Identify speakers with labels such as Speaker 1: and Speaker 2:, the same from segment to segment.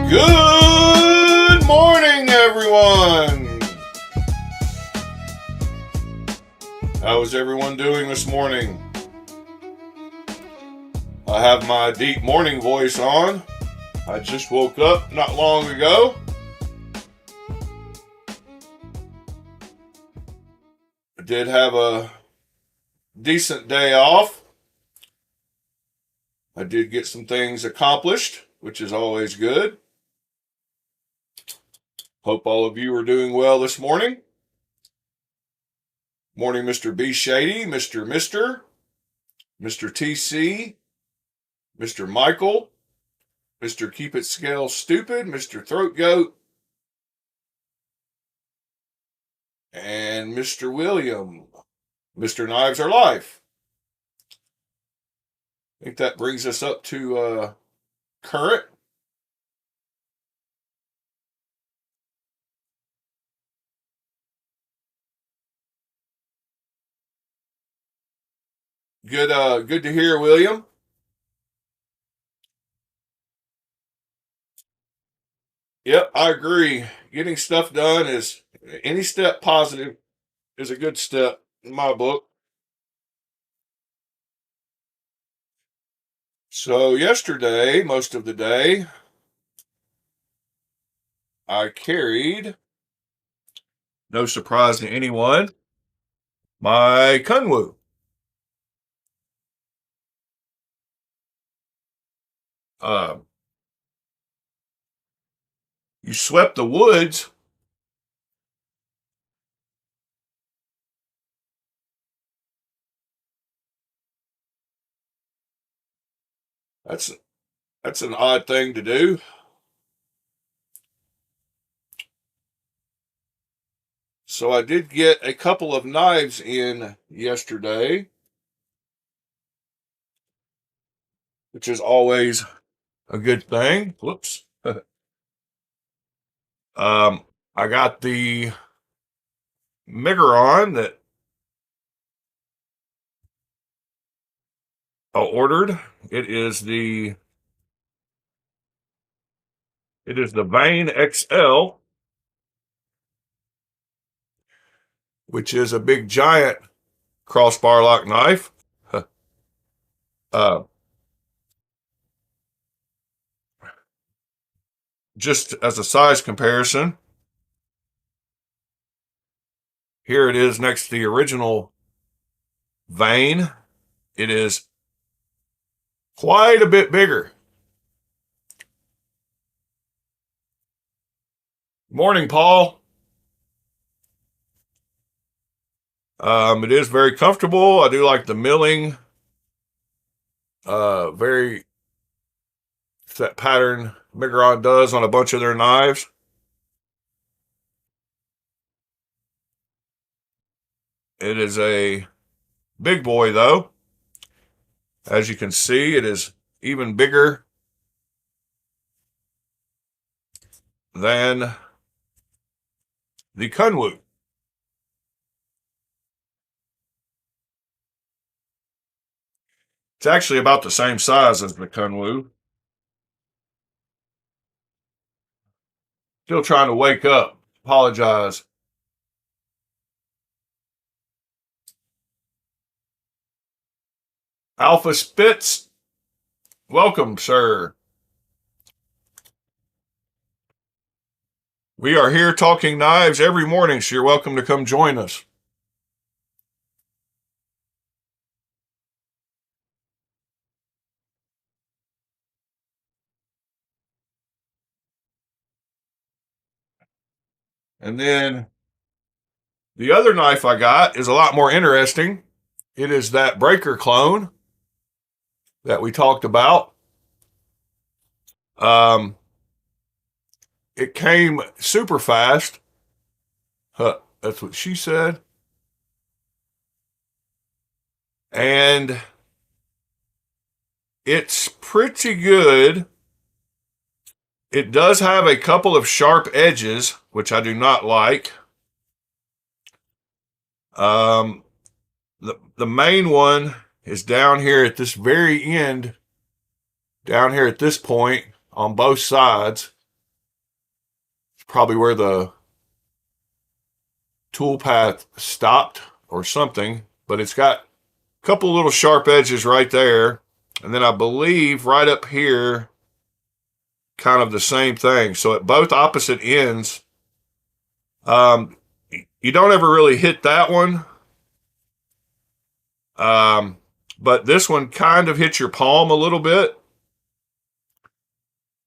Speaker 1: Good morning, everyone. How is everyone doing this morning? I have my deep morning voice on. I just woke up not long ago. I did have a decent day off. I did get some things accomplished, which is always good. Hope all of you are doing well this morning. Morning, Mr. B. Shady, Mr. TC, Mr. Michael, Mr. Keep It Scale Stupid, Mr. Throat Goat, and Mr. William. Mr. Knives Are Life. I think that brings us up to current. Good to hear, William. Yep, I agree. Getting stuff done is any step positive is a good step in my book. So yesterday, most of the day, I carried, no surprise to anyone, my Kunwu. You swept the woods. That's an odd thing to do. So I did get a couple of knives in yesterday, which is always a good thing. Whoops. I got the Miggeron that I ordered. It is the Vane XL. which is a big giant crossbar lock knife. Just as a size comparison, here it is next to the original vein. It is quite a bit bigger. Morning, Paul. It is very comfortable. I do like the milling. Very set pattern Migron does on a bunch of their knives. It is a big boy, though. As you can see, it is even bigger than the Kunwu. It's actually about the same size as the Kunwu. Still trying to wake up. Apologize. Alpha Spitz, welcome, sir. We are here talking knives every morning, so you're welcome to come join us. And then the other knife I got is a lot more interesting. It is that breaker clone that we talked about. It came super fast. That's what she said. And it's pretty good. It does have a couple of sharp edges, which I do not like. The main one is down here at this very end, down here at this point on both sides. It's probably where the tool path stopped or something, but it's got a couple little sharp edges right there. And then I believe right up here, kind of the same thing. So at both opposite ends, you don't ever really hit that one. But this one kind of hits your palm a little bit.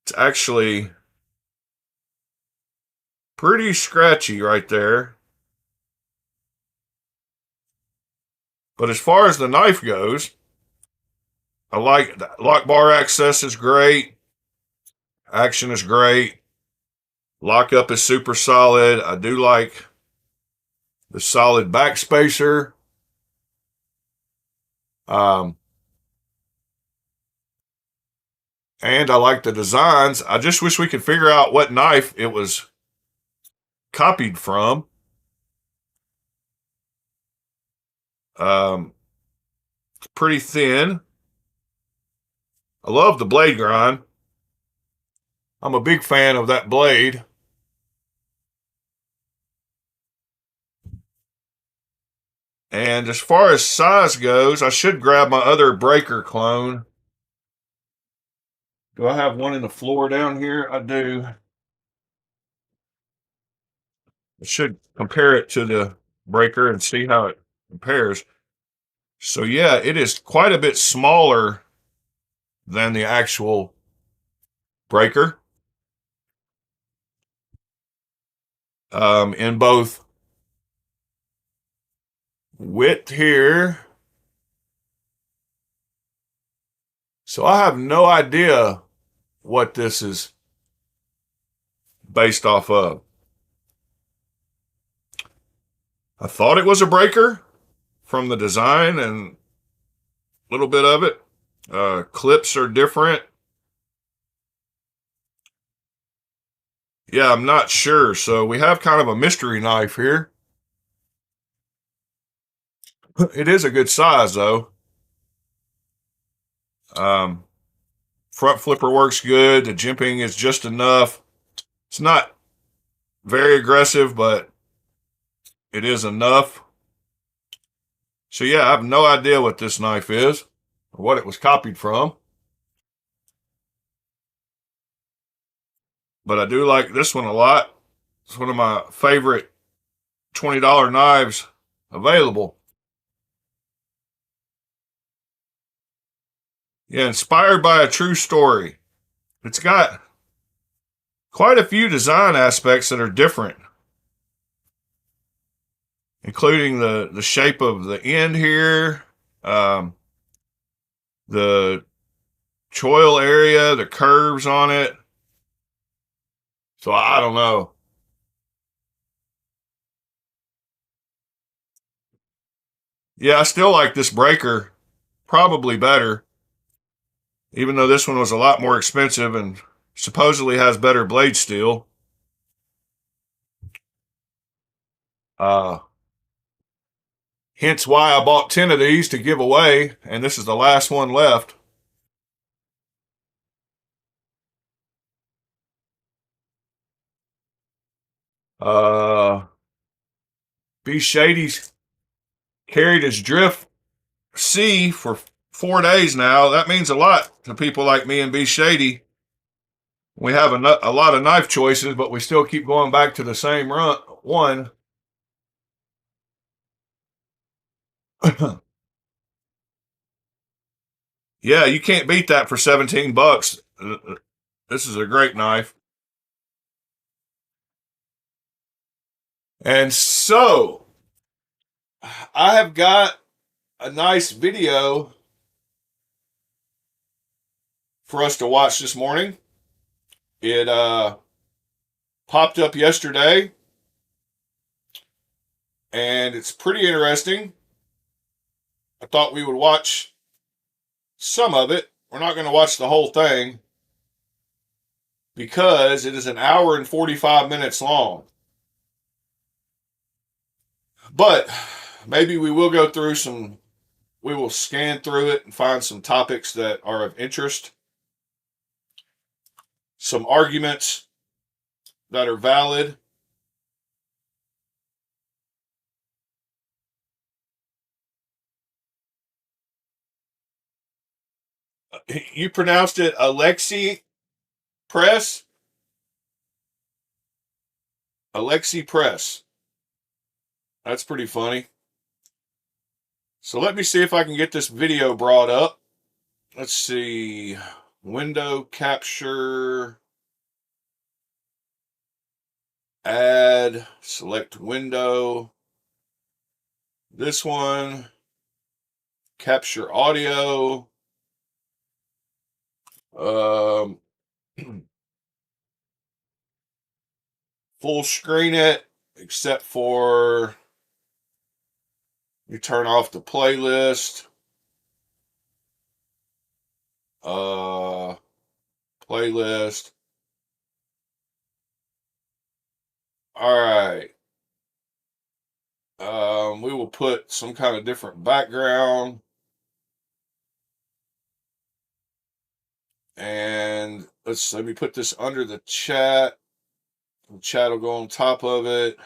Speaker 1: It's actually pretty scratchy right there. But as far as the knife goes, I like that. Lock bar access is great. Action is great. Lockup is super solid. I do like the solid back spacer. And I like the designs. I just wish we could figure out what knife it was copied from. It's pretty thin. I love the blade grind. I'm a big fan of that blade. And as far as size goes, I should grab my other breaker clone. Do I have one in the floor down here? I do. I should compare it to the breaker and see how it compares. So yeah, it is quite a bit smaller than the actual breaker. In both width here. So I have no idea what this is based off of. I thought it was a breaker from the design and a little bit of it. Clips are different. Yeah, I'm not sure. So we have kind of a mystery knife here. It is a good size, though. Front flipper works good. The jimping is just enough. It's not very aggressive, but it is enough. So yeah, I have no idea what this knife is or what it was copied from. But I do like this one a lot. It's one of my favorite $20 knives available. Yeah, inspired by a true story. It's got quite a few design aspects that are different, including the shape of the end here, the choil area, the curves on it. So I don't know. Yeah, I still like this breaker probably better, even though this one was a lot more expensive and supposedly has better blade steel. Hence why I bought 10 of these to give away, and this is the last one left. B Shady's carried his drift C for 4 days now. That means a lot to people like me and B Shady. We have a lot of knife choices, but we still keep going back to the same one. Yeah, you can't beat that for 17 bucks. This is a great knife. And so I have got a nice video for us to watch this morning. It popped up yesterday, and it's pretty interesting. I thought we would watch some of it. We're not going to watch the whole thing because it is an hour and 45 minutes long. But maybe we will go through we will scan through it and find some topics that are of interest, some arguments that are valid. You pronounced it Alexi Press? Alexi Press. That's pretty funny. So let me see if I can get this video brought up. Let's see. Window capture. Add. Select window. This one. Capture audio. Full screen it, except for you turn off the playlist. Playlist. All right. We will put some kind of different background. And let me put this under the chat. The chat will go on top of it.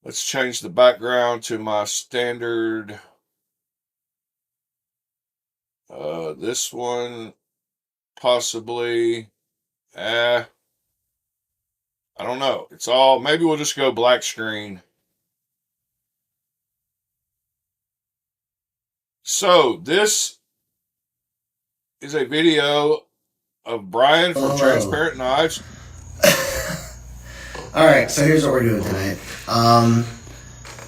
Speaker 1: Let's change the background to my standard. This one, possibly. I don't know. It's all, maybe we'll just go black screen. So this is a video of Brian from Transparent Knives.
Speaker 2: All right, so here's what we're doing tonight.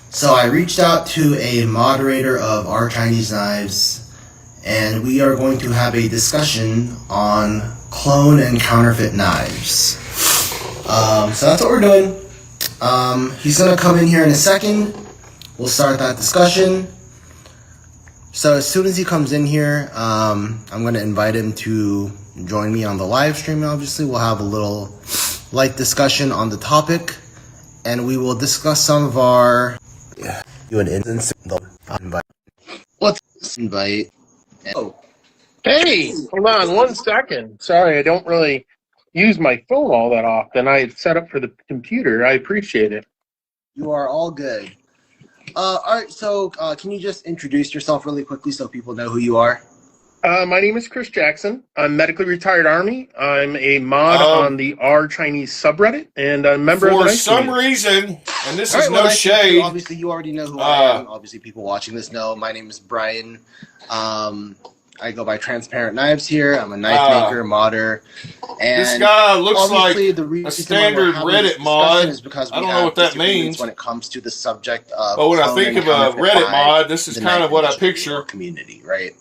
Speaker 2: So I reached out to a moderator of Our Chinese Knives, and we are going to have a discussion on clone and counterfeit knives. So that's what we're doing. He's going to come in here in a second. We'll start that discussion. So as soon as he comes in here, I'm going to invite him to join me on the live stream. Obviously, we'll have a little light discussion on the topic, and we will discuss some of our... You an instance? Invite. Let's invite...
Speaker 3: Oh. Hey, hold on 1 second. Sorry, I don't really use my phone all that often. I set up for the computer. I appreciate it.
Speaker 2: You are all good. All right, so can you just introduce yourself really quickly so people know who you are?
Speaker 3: My name is Chris Jackson. I'm medically retired Army. I'm a mod on the R Chinese subreddit, and a member of the
Speaker 1: For
Speaker 3: knife
Speaker 1: some
Speaker 3: community.
Speaker 1: reason, and this
Speaker 2: All
Speaker 1: is
Speaker 2: right, well,
Speaker 1: no
Speaker 2: nice to meet you.
Speaker 1: shade.
Speaker 2: Obviously, you already know who I am. Obviously, people watching this know. My name is Brian. I go by Transparent Knives here. I'm a knife maker, modder. And
Speaker 1: this guy looks like
Speaker 2: the reason
Speaker 1: a standard Reddit mod.
Speaker 2: is because
Speaker 1: I
Speaker 2: we
Speaker 1: don't know what that
Speaker 2: disagreements
Speaker 1: means.
Speaker 2: when it comes to the subject of
Speaker 1: But when I
Speaker 2: clone
Speaker 1: think
Speaker 2: and
Speaker 1: of a
Speaker 2: counterfeit
Speaker 1: Reddit
Speaker 2: knives
Speaker 1: mod, this is
Speaker 2: in the
Speaker 1: kind
Speaker 2: knife
Speaker 1: of what I
Speaker 2: industry
Speaker 1: picture.
Speaker 2: or community, right?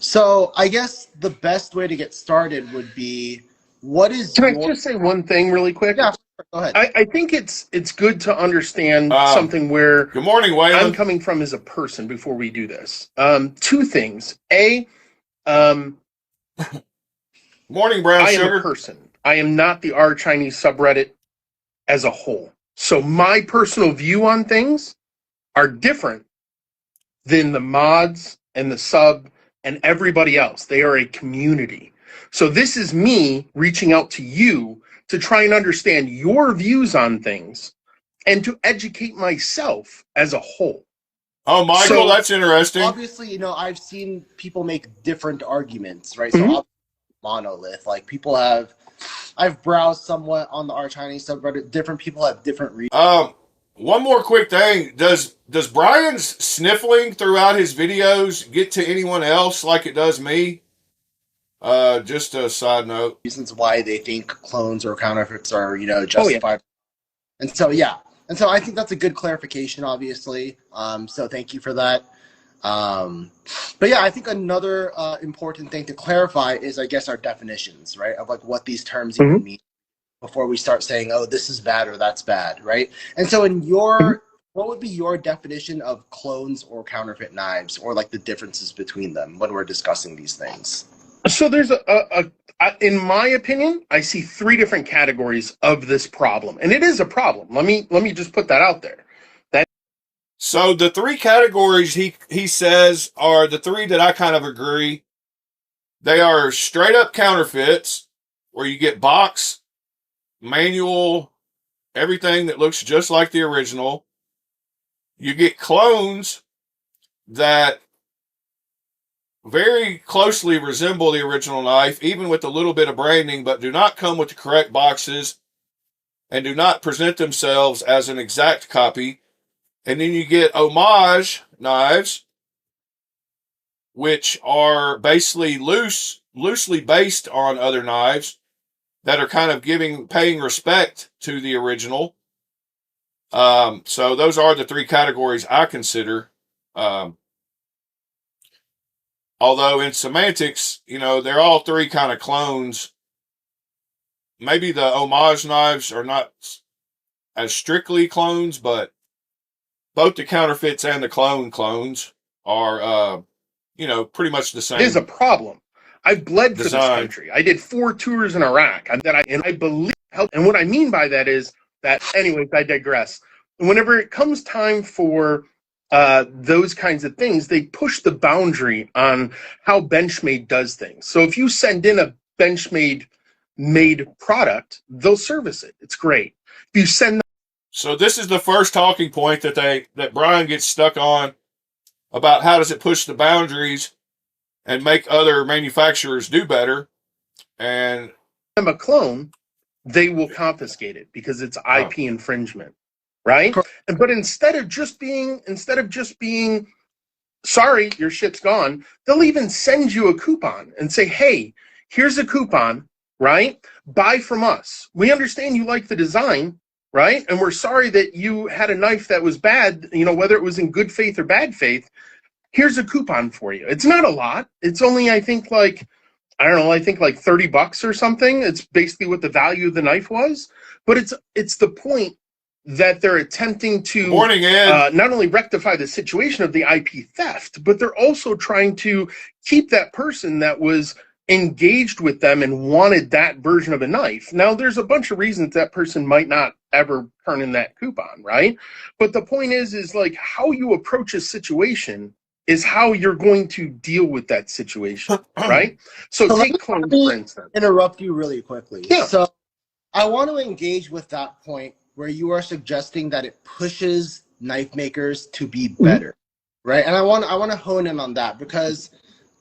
Speaker 2: So I guess the best way to get started would be, what is
Speaker 3: Can I just say one thing really quick?
Speaker 2: Yeah, go ahead.
Speaker 3: I think it's good to understand something where
Speaker 1: Good morning, Waylon.
Speaker 3: I'm coming from as a person before we do this. Two things.
Speaker 1: Morning, brown
Speaker 3: I am
Speaker 1: sugar.
Speaker 3: a person. I am not the R Chinese subreddit as a whole. So my personal view on things are different than the mods and the sub and everybody else. They are a community. So this is me reaching out to you to try and understand your views on things and to educate myself as a whole.
Speaker 1: Oh, Michael, that's interesting.
Speaker 2: Obviously, I've seen people make different arguments, right? So monolith, like I've browsed somewhat on the R Chinese subreddit. Different people have different reasons.
Speaker 1: One more quick thing. Does Brian's sniffling throughout his videos get to anyone else like it does me? Just a side note.
Speaker 2: Reasons why they think clones or counterfeits are, justified. And so, I think that's a good clarification, obviously. So thank you for that. But yeah, I think another important thing to clarify is, I guess, our definitions, right? Of like what these terms even mean before we start saying, oh, this is bad or that's bad, right? And so what would be your definition of clones or counterfeit knives, or like the differences between them when we're discussing these things?
Speaker 3: So there's in my opinion, I see three different categories of this problem, and it is a problem. Let me just put that out there.
Speaker 1: So the three categories he says are the three that I kind of agree. They are straight up counterfeits, where you get box, manual, everything that looks just like the original. You get clones that very closely resemble the original knife, even with a little bit of branding, but do not come with the correct boxes and do not present themselves as an exact copy. And then you get homage knives, which are basically loosely based on other knives that are kind of paying respect to the original. So those are the three categories I consider. Although in semantics, they're all three kind of clones. Maybe the homage knives are not as strictly clones, but both the counterfeits and the clones are, pretty much the same.
Speaker 3: It is a problem. I've bled for this
Speaker 1: Design.
Speaker 3: country. I did 4 tours in Iraq, and I believe help. And what I mean by that is that, anyways, I digress. Whenever it comes time for those kinds of things, they push the boundary on how Benchmade does things. So if you send in a Benchmade made product, they'll service it. It's great. If you send
Speaker 1: So this is the first talking point that Brian gets stuck on about how does it push the boundaries and make other manufacturers do better. And
Speaker 3: them a clone, they will confiscate it because it's IP infringement, right? But instead of just being sorry, your shit's gone, they'll even send you a coupon and say, hey, here's a coupon, right? Buy from us. We understand you like the design, right? And we're sorry that you had a knife that was bad, whether it was in good faith or bad faith. Here's a coupon for you. It's not a lot. It's only, I think like $30 or something. It's basically what the value of the knife was. But it's the point that they're attempting to not only rectify the situation of the IP theft, but they're also trying to keep that person that was engaged with them and wanted that version of a knife. Now, there's a bunch of reasons that person might not ever turn in that coupon, right? But the point is like how you approach a situation is how you're going to deal with that situation, right? So take clones, for instance.
Speaker 2: Interrupt you really quickly.
Speaker 3: Yeah.
Speaker 2: So I want to engage with that point where you are suggesting that it pushes knife makers to be better, right? And I want to hone in on that because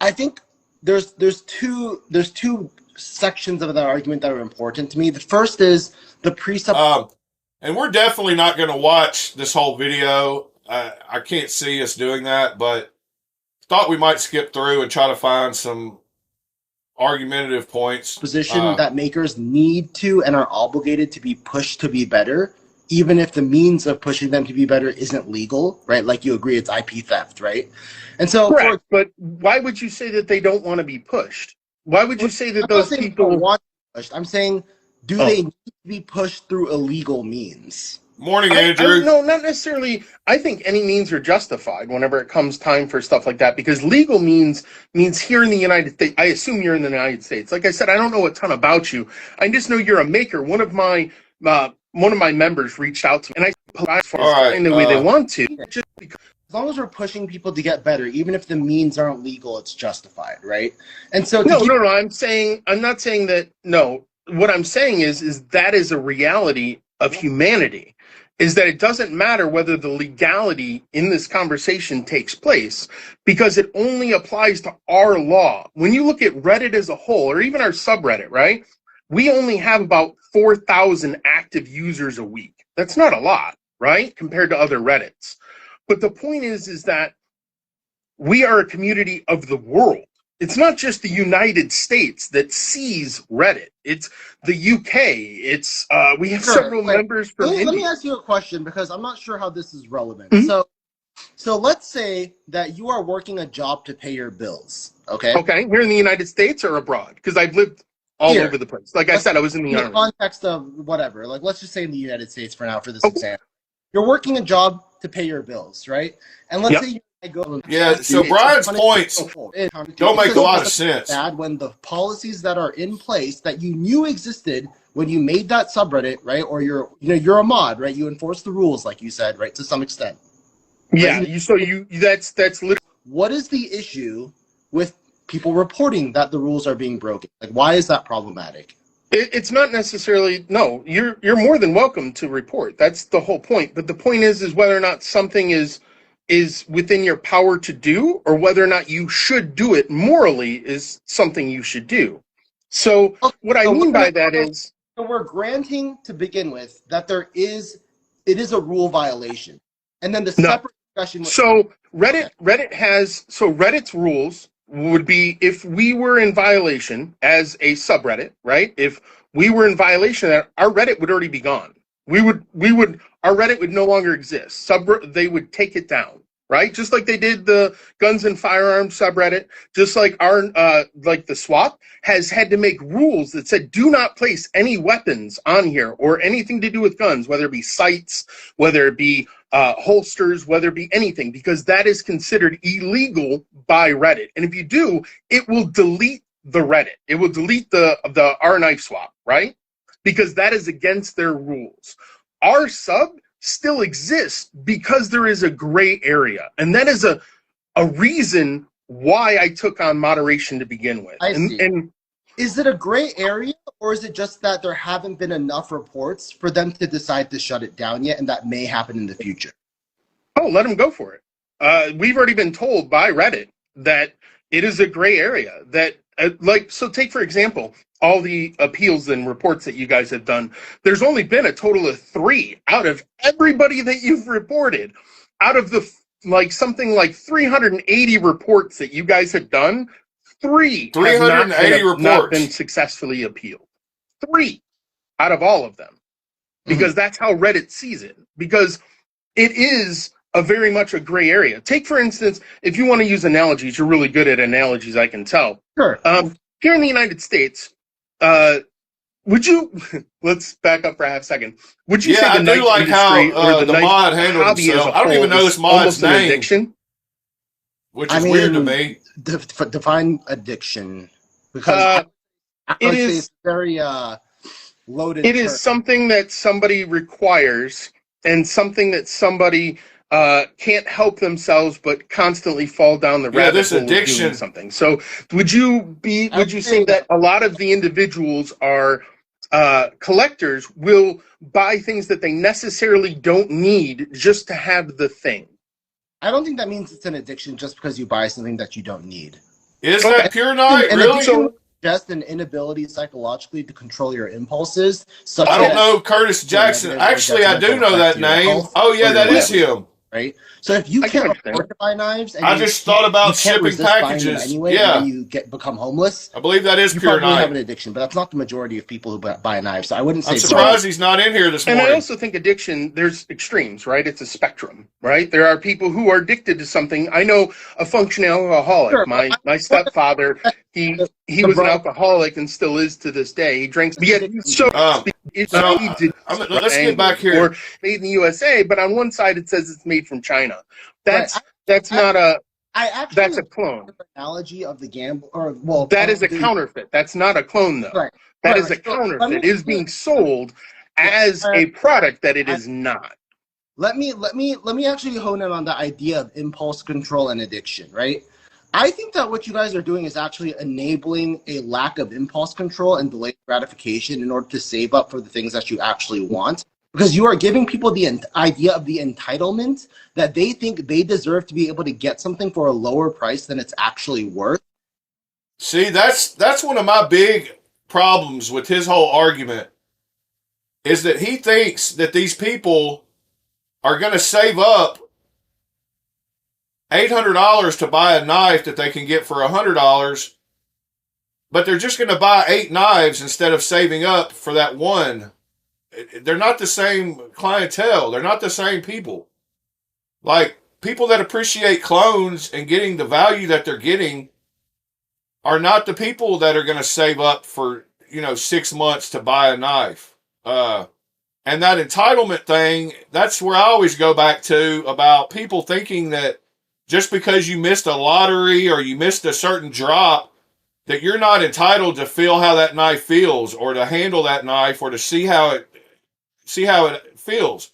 Speaker 2: I think there's two sections of that argument that are important to me. The first is the presuppose.
Speaker 1: And we're definitely not going to watch this whole video. I can't see us doing that, but thought we might skip through and try to find some argumentative points.
Speaker 2: Position that makers need to and are obligated to be pushed to be better, even if the means of pushing them to be better isn't legal, right? Like you agree it's IP theft, right? And so,
Speaker 3: correct. But why would you say that they don't want to be pushed? Why would you say that those people
Speaker 2: want to be pushed? I'm saying, do they need to be pushed through illegal means?
Speaker 1: Morning, Andrew.
Speaker 3: No, not necessarily. I think any means are justified whenever it comes time for stuff like that, because legal means here in the United States. I assume you're in the United States. Like I said, I don't know a ton about you. I just know you're a maker. One of my members reached out to me, and I find the way they want to. Just because.
Speaker 2: As long as we're pushing people to get better, even if the means aren't legal, it's justified, right? And so
Speaker 3: no. I'm not saying that. No, what I'm saying is that is a reality of humanity. Is that it doesn't matter whether the legality in this conversation takes place, because it only applies to our law. When you look at Reddit as a whole, or even our subreddit, right? We only have about 4,000 active users a week. That's not a lot, right? Compared to other Reddits. But the point is that we are a community of the world. It's not just the United States that sees Reddit. It's the UK. It's we have several members from India.
Speaker 2: Let me ask you a question, because I'm not sure how this is relevant. So let's say that you are working a job to pay your bills. Okay.
Speaker 3: Okay. Here in the United States or abroad? Because I've lived all over the place. Like I said, I was in the Army.
Speaker 2: In the context of whatever. Like, let's just say in the United States for now for this example. You're working a job to pay your bills, right? And let's say you go.
Speaker 1: Yeah, so Brian's points don't make a lot of sense.
Speaker 2: Bad when the policies that are in place that you knew existed when you made that subreddit, right? Or you're a mod, right? You enforce the rules, like you said, right, to some extent.
Speaker 3: Yeah. That's literally.
Speaker 2: What is the issue with people reporting that the rules are being broken? Like, why is that problematic?
Speaker 3: It's not necessarily, no, you're more than welcome to report. That's the whole point. But the point is whether or not something is within your power to do, or whether or not you should do it morally is something you should do. So what I mean by that is.
Speaker 2: So we're granting to begin with that it is a rule violation. And then the separate discussion.
Speaker 3: So Reddit's rules would be, if we were in violation as a subreddit, right? If we were in violation of that, our Reddit would already be gone. Our Reddit would no longer exist. They would take it down, right? Just like they did the guns and firearms subreddit, just like like the swap has had to make rules that said, do not place any weapons on here or anything to do with guns, whether it be sights, whether it be holsters, whether it be anything, because that is considered illegal by Reddit. And if you do, it will delete the Reddit. It will delete the our knife swap, right? Because that is against their rules. Our sub still exists because there is a gray area. And that is a reason why I took on moderation to begin with. And
Speaker 2: is it a gray area, or is it just that there haven't been enough reports for them to decide to shut it down yet, and that may happen in the future?
Speaker 3: Oh, let them go for it. We've already been told by Reddit that it is a gray area. That so take, for example, all the appeals and reports that you guys have done. There's only been a total of 3 out of everybody that you've reported. Out of the something like 380 reports that you guys have done, 380 have not been successfully appealed. 3 out of all of them. Because that's how Reddit sees it. Because it is very much a gray area. Take, for instance, if you want to use analogies, you're really good at analogies, I can tell.
Speaker 2: Sure.
Speaker 3: Here in the United States, would you, let's back up for a half second. Would you say the knife industry or the
Speaker 1: mod handled himself? I don't even know this mod's name.
Speaker 3: Addiction?
Speaker 1: Which is weird to me.
Speaker 2: Define addiction, because it is very loaded.
Speaker 3: It is something that somebody requires, and something that somebody can't help themselves but constantly fall down the rabbit
Speaker 1: this
Speaker 3: hole
Speaker 1: addiction.
Speaker 3: Of doing something. So would you say that a lot of the individuals are collectors will buy things that they necessarily don't need just to have the thing.
Speaker 2: I don't think that means it's an addiction just because you buy something that you don't need.
Speaker 1: Is that pure night?
Speaker 2: An
Speaker 1: Really?
Speaker 2: addiction is just an inability psychologically to control your impulses. Such
Speaker 1: I don't
Speaker 2: that
Speaker 1: know Curtis Jackson. Actually, I do know that name. Oh, yeah, that is him.
Speaker 2: Right? So if you can't afford to buy knives, and
Speaker 1: I just thought about shipping packages.
Speaker 2: Anyway,
Speaker 1: yeah,
Speaker 2: when you become homeless,
Speaker 1: I believe that is
Speaker 2: you
Speaker 1: pure
Speaker 2: probably
Speaker 1: night.
Speaker 2: have an addiction, but that's not the majority of people who buy knives. So I wouldn't say.
Speaker 1: I'm surprised he's not in here this morning.
Speaker 3: And I also think addiction, there's extremes, right? It's a spectrum, right? There are people who are addicted to something. I know a functioning alcoholic.
Speaker 2: Sure.
Speaker 3: My stepfather, he was an alcoholic and still is to this day. He drinks.
Speaker 1: Let's get back here.
Speaker 3: Or made in the USA, but on one side it says it's made from China. That's
Speaker 2: That's
Speaker 3: a clone.
Speaker 2: Analogy of the gamble,
Speaker 3: that is a counterfeit. That's not a clone, though.
Speaker 2: Right.
Speaker 3: That is a counterfeit. It is being sold as a product that it is not.
Speaker 2: Let me actually hone in on the idea of impulse control and addiction, right? I think that what you guys are doing is actually enabling a lack of impulse control and delayed gratification in order to save up for the things that you actually want. Because you are giving people the idea of the entitlement that they think they deserve to be able to get something for a lower price than it's actually worth.
Speaker 1: See, that's one of my big problems with his whole argument, is that he thinks that these people are going to save up $800 to buy a knife that they can get for $100, but they're just going to buy 8 knives instead of saving up for that one. They're not the same clientele. They're not the same people. Like, people that appreciate clones and getting the value that they're getting are not the people that are going to save up for, 6 months to buy a knife. And that entitlement thing, that's where I always go back to about people thinking that just because you missed a lottery or you missed a certain drop, that you're not entitled to feel how that knife feels or to handle that knife or to see how it feels.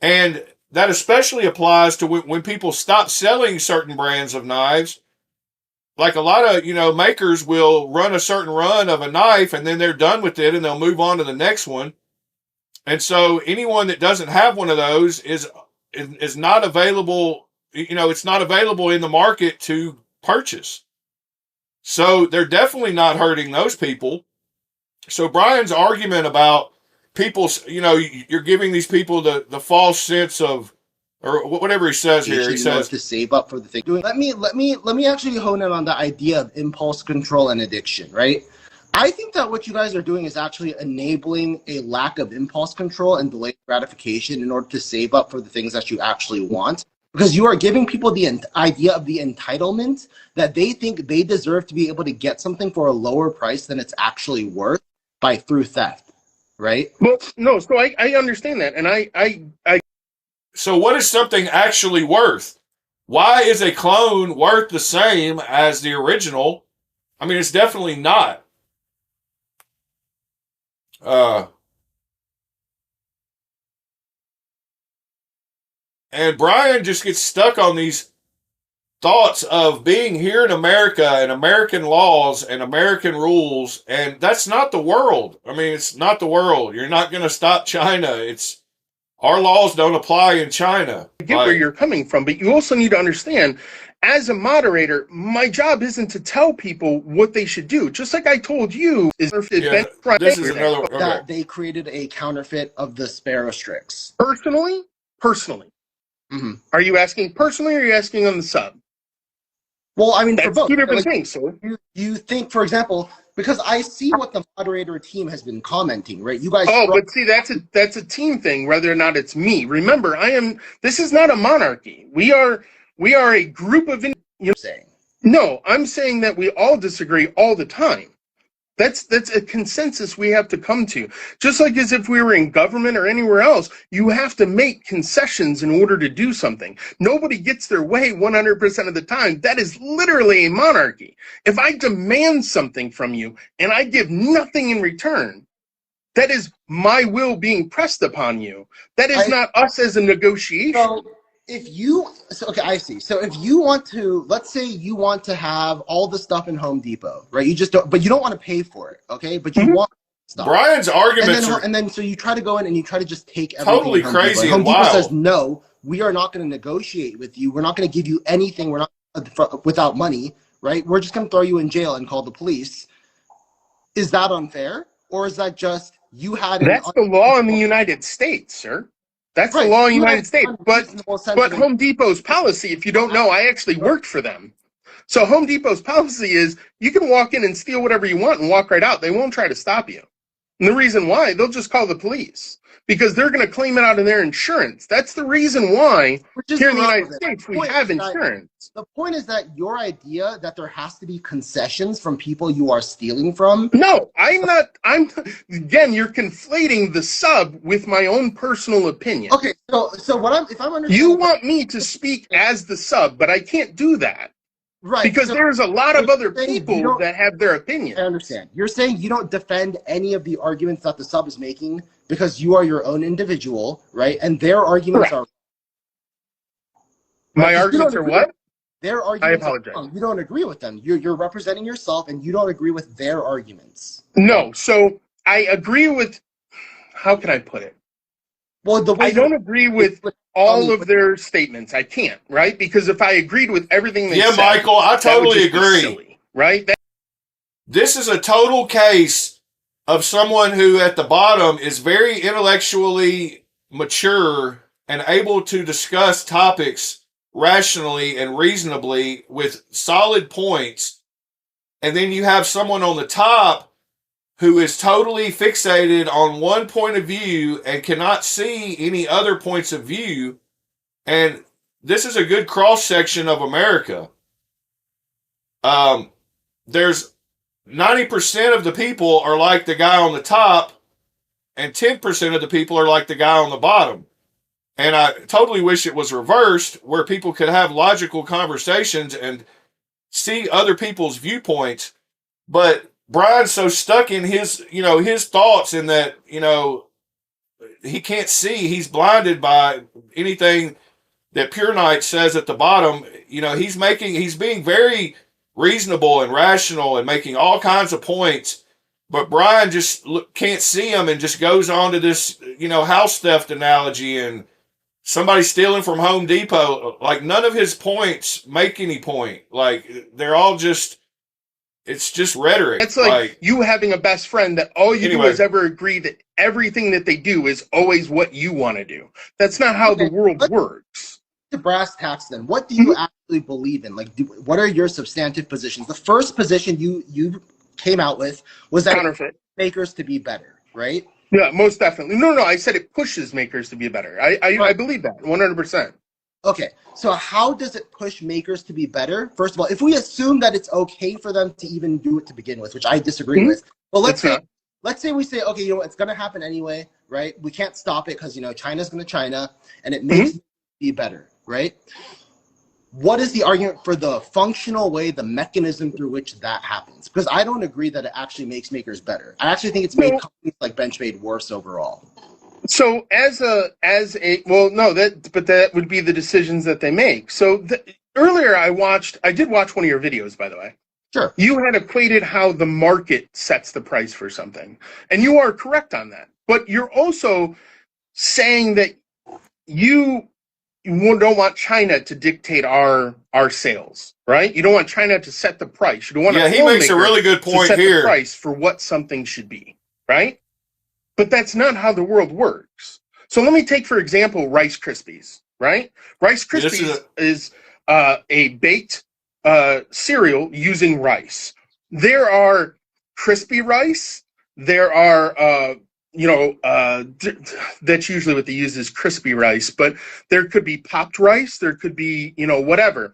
Speaker 1: And that especially applies to when people stop selling certain brands of knives. Like a lot of, makers will run a certain run of a knife and then they're done with it and they'll move on to the next one. And so anyone that doesn't have one of those is not available, it's not available in the market to purchase. So they're definitely not hurting those people. So Brian's argument about people, you're giving these people the false sense of, or whatever he says here. He says
Speaker 2: to save up for the thing. Let me actually hone in on the idea of impulse control and addiction, right? I think that what you guys are doing is actually enabling a lack of impulse control and delayed gratification in order to save up for the things that you actually want. Because you are giving people the idea of the entitlement that they think they deserve to be able to get something for a lower price than it's actually worth through theft, right?
Speaker 3: Well, no, so I understand that, and I.
Speaker 1: So what is something actually worth? Why is a clone worth the same as the original? I mean, it's definitely not. And Brian just gets stuck on these thoughts of being here in America and American laws and American rules, and that's not the world. I mean, it's not the world. You're not going to stop China. Our laws don't apply in China.
Speaker 3: I get where you're coming from, but you also need to understand, as a moderator, my job isn't to tell people what they should do. Just like I told you,
Speaker 1: this is another. Okay.
Speaker 2: That they created a counterfeit of the Sparrow Strix.
Speaker 3: Personally. Mm-hmm. Are you asking personally, or are you asking on the sub?
Speaker 2: Well, I mean,
Speaker 3: that's
Speaker 2: for both.
Speaker 3: Two different things. So
Speaker 2: you think, for example, because I see what the moderator team has been commenting, right? You guys.
Speaker 3: Oh, but see, that's a team thing, whether or not it's me. Remember, this is not a monarchy. We are a group of.
Speaker 2: Saying.
Speaker 3: No, I'm saying that we all disagree all the time. That's a consensus we have to come to. Just like as if we were in government or anywhere else, you have to make concessions in order to do something. Nobody gets their way 100% of the time. That is literally a monarchy. If I demand something from you and I give nothing in return, that is my will being pressed upon you. That is not us as a negotiation.
Speaker 2: So, I see. So if you want to, let's say you want to have all the stuff in Home Depot, right? You just don't, but you don't want to pay for it, okay? But you want stop.
Speaker 1: Brian's arguments are
Speaker 2: And then so you try to go in and you try to just take everything.
Speaker 1: totally
Speaker 2: at Home Depot.
Speaker 1: crazy
Speaker 2: Home
Speaker 1: and
Speaker 2: Depot
Speaker 1: wild.
Speaker 2: says no. We are not going to negotiate with you. We're not going to give you anything. We're not without money, right? We're just going to throw you in jail and call the police. Is that unfair, or is that just you had?
Speaker 3: That's the law in the United States, sir. That's
Speaker 2: Right.
Speaker 3: the law in the
Speaker 2: You
Speaker 3: United
Speaker 2: had
Speaker 3: States.
Speaker 2: unreasonable sense
Speaker 3: But
Speaker 2: of-
Speaker 3: Home Depot's policy, if you don't know, I actually worked for them. So Home Depot's policy is you can walk in and steal whatever you want and walk right out. They won't try to stop you. And the reason why, they'll just call the police because they're going to claim it out of their insurance. That's the reason why
Speaker 2: Which is
Speaker 3: here in the United
Speaker 2: irrelevant.
Speaker 3: States we
Speaker 2: Point
Speaker 3: have
Speaker 2: is that-
Speaker 3: insurance.
Speaker 2: The point is that your idea that there has to be concessions from people you are stealing from.
Speaker 3: No, I'm not. Again, you're conflating the sub with my own personal opinion.
Speaker 2: Okay, so if I'm understanding,
Speaker 3: You want me to speak as the sub, but I can't do that.
Speaker 2: right?
Speaker 3: Because
Speaker 2: so
Speaker 3: there's a lot of other
Speaker 2: saying you
Speaker 3: people
Speaker 2: don't-
Speaker 3: that have their
Speaker 2: I
Speaker 3: opinion.
Speaker 2: understand. You're saying you don't defend any of the arguments that the sub is making because you are your own individual, right? And their arguments
Speaker 3: Correct.
Speaker 2: are
Speaker 3: My
Speaker 2: Right, you
Speaker 3: arguments
Speaker 2: don't
Speaker 3: are
Speaker 2: agree
Speaker 3: what?
Speaker 2: their arguments.
Speaker 3: I apologize.
Speaker 2: Are wrong. You don't agree with them. You're representing yourself, and you don't agree with their arguments.
Speaker 3: No, so I agree with, how can I put it?
Speaker 2: Well, the way
Speaker 3: I don't agree with all of
Speaker 2: but-
Speaker 3: their statements. I can't, right? Because if I agreed with everything they
Speaker 1: Yeah,
Speaker 3: said,
Speaker 1: Michael, I
Speaker 3: that would
Speaker 1: totally
Speaker 3: just be
Speaker 1: agree.
Speaker 3: silly, right?
Speaker 1: This is a total case of someone who at the bottom is very intellectually mature and able to discuss topics rationally and reasonably with solid points. And then you have someone on the top who is totally fixated on one point of view and cannot see any other points of view. And this is a good cross section of America. There's 90% of the people are like the guy on the top, and 10% of the people are like the guy on the bottom. And I totally wish it was reversed, where people could have logical conversations and see other people's viewpoints. But Brian's so stuck in his, his thoughts, in that, he can't see. He's blinded by anything that Pure Knight says at the bottom. He's being very reasonable and rational and making all kinds of points, but Brian just can't see him and just goes on to this, house theft analogy and somebody stealing from Home Depot. Like, none of his points make any point. Like, they're all just, it's just rhetoric.
Speaker 3: It's like you having a best friend that all you do is ever agree that everything that they do is always what you want to do. That's not how the world works.
Speaker 2: The brass tacks then, what do you actually believe in? Like, what are your substantive positions? The first position you came out with was that
Speaker 3: Counterfeit.
Speaker 2: makers to be better, right?
Speaker 3: Yeah, most definitely. No, I said it pushes makers to be better. I believe that 100%.
Speaker 2: Okay, so how does it push makers to be better? First of all, if we assume that it's okay for them to even do it to begin with, which I disagree with, well, let's say we say, okay, it's going to happen anyway, right? We can't stop it because China's going to China, and it makes it be better, right? What is the argument for the functional way, the mechanism through which that happens? Because I don't agree that it actually makes makers better. I actually think it's made companies like Benchmade worse overall.
Speaker 3: So that would be the decisions that they make. So earlier I did watch one of your videos, by the way.
Speaker 2: Sure.
Speaker 3: You had equated how the market sets the price for something, and you are correct on that. But you're also saying that you don't want China to dictate our sales, right? You don't want China to set the price. You don't want
Speaker 1: he makes a really good point
Speaker 3: to set
Speaker 1: here.
Speaker 3: the price for what something should be, right? But that's not how the world works. So let me take, for example, Rice Krispies, right? Rice Krispies is a baked cereal using rice. There are crispy rice. There are, that's usually what they use is crispy rice, but there could be popped rice. There could be, whatever.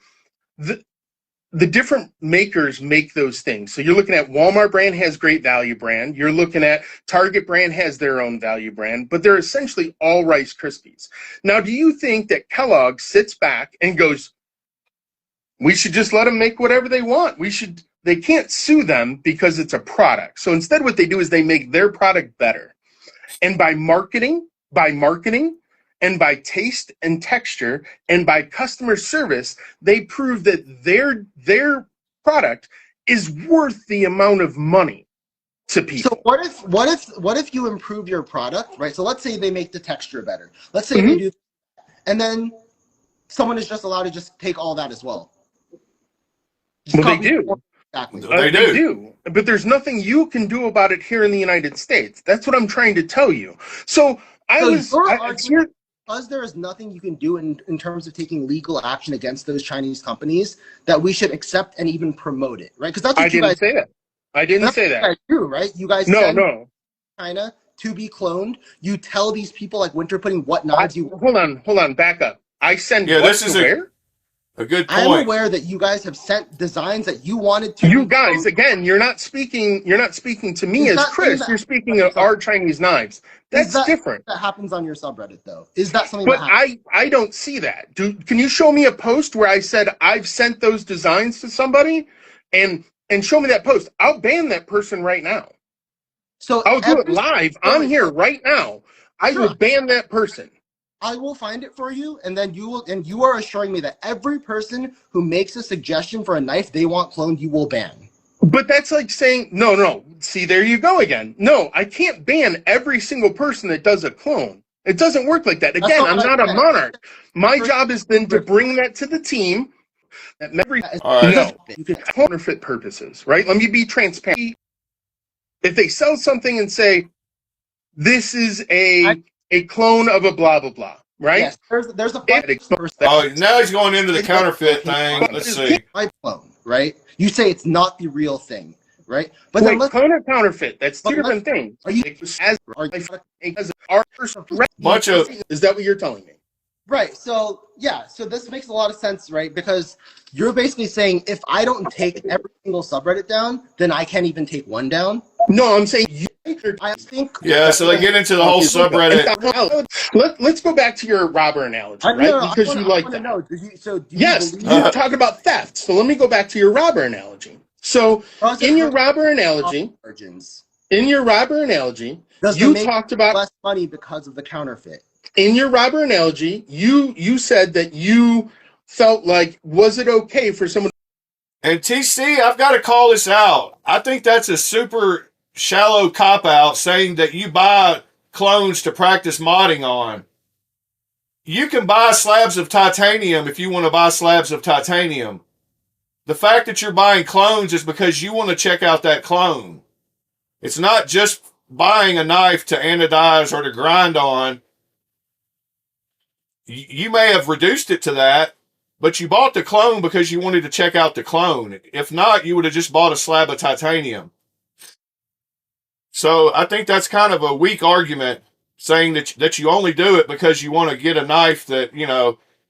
Speaker 3: The different makers make those things. So you're looking at Walmart brand has Great Value brand. You're looking at Target brand has their own value brand, but they're essentially all Rice Krispies. Now, do you think that Kellogg sits back and goes, we should just let them make whatever they want? They can't sue them because it's a product. So instead what they do is they make their product better. And by marketing, and by taste and texture, and by customer service, they prove that their product is worth the amount of money to people.
Speaker 2: So what if you improve your product, right? So let's say they make the texture better. Let's say
Speaker 3: Mm-hmm.
Speaker 2: they do, and then someone is just allowed to just take all that as well.
Speaker 3: Well, they do.
Speaker 2: Exactly.
Speaker 1: They
Speaker 3: do. But there's nothing you can do about it here in the United States. That's what I'm trying to tell you. So
Speaker 2: because there is nothing you can do in terms of taking legal action against those Chinese companies, that we should accept and even promote it, right? Because that's what you guys
Speaker 3: say that. I didn't say that.
Speaker 2: You guys do, right? You guys
Speaker 3: no.
Speaker 2: China to be cloned. You tell these people like Winter Pudding what knives you.
Speaker 3: Hold on, back up. I send
Speaker 1: this is
Speaker 3: where?
Speaker 1: A good point.
Speaker 2: I'm aware that you guys have sent designs that you wanted to.
Speaker 3: You guys, again, you're not speaking to me as Chris. You're speaking of our Chinese knives. That's different.
Speaker 2: That happens on your subreddit, though. Is that something?
Speaker 3: But
Speaker 2: that happens?
Speaker 3: I don't see that. Can you show me a post where I said I've sent those designs to somebody, and show me that post? I'll ban that person right now.
Speaker 2: So
Speaker 3: I'll do it live on here right now. I will ban that person.
Speaker 2: I will find it for you, and then you are assuring me that every person who makes a suggestion for a knife they want cloned, you will ban.
Speaker 3: But that's like saying, no. See, there you go again. No, I can't ban every single person that does a clone. It doesn't work like that. Again, I'm not a monarch. My job is then to bring that to the team. You can counterfeit purposes, right? Let me be transparent. If they sell something and say, this is a clone of a blah, blah, blah, right?
Speaker 2: Yes, there's a
Speaker 1: now he's going into the counterfeit thing. Let's see.
Speaker 2: Clone, right? You say it's not the real thing, right? But
Speaker 3: then clone or counterfeit, that's two different things.
Speaker 2: Are you
Speaker 1: bunch of
Speaker 3: is that what you're telling me?
Speaker 2: Right. So yeah. So this makes a lot of sense, right? Because you're basically saying if I don't take every single subreddit down, then I can't even take one down.
Speaker 3: No, I'm saying
Speaker 2: I think.
Speaker 1: Yeah. So they get into the whole subreddit.
Speaker 3: Let's go back to your robber analogy, right? Because you like that.
Speaker 2: Know.
Speaker 3: Yes, you talk about theft. So let me go back to your robber analogy. So in your robber analogy, you talked about
Speaker 2: less money because of the counterfeit.
Speaker 3: In your robber analogy, you said that you felt like, was it okay for someone?
Speaker 1: And TC, I've got to call this out. I think that's a super shallow cop-out saying that you buy clones to practice modding on. You can buy slabs of titanium if you want to buy slabs of titanium. The fact that you're buying clones is because you want to check out that clone. It's not just buying a knife to anodize or to grind on. You may have reduced it to that, but you bought the clone because you wanted to check out the clone. If not, you would have just bought a slab of titanium. So I think that's kind of a weak argument, saying that you only do it because you want to get a knife that,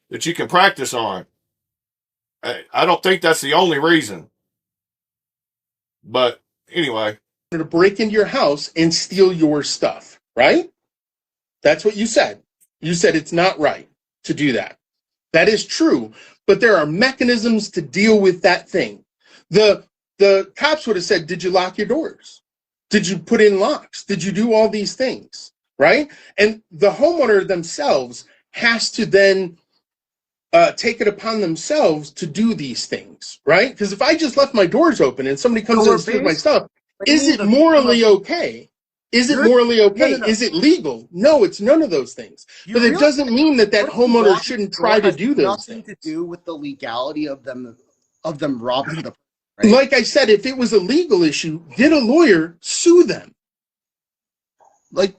Speaker 1: that you can practice on. I don't think that's the only reason. But anyway.
Speaker 3: To break into your house and steal your stuff, right? That's what you said. You said it's not right to do that. That is true, but there are mechanisms to deal with that thing. The cops would have said, did you lock your doors? Did you put in locks? Did you do all these things, right? And the homeowner themselves has to then take it upon themselves to do these things, right? Because if I just left my doors open and somebody comes in and steals my stuff, is it morally okay? Is it morally okay? No. Is it legal? No, it's none of those things. But it doesn't mean that homeowner shouldn't try to do those things.
Speaker 2: Nothing to do with the legality of them robbing the.
Speaker 3: Right? Like I said, if it was a legal issue, get a lawyer, sue them.
Speaker 2: Like,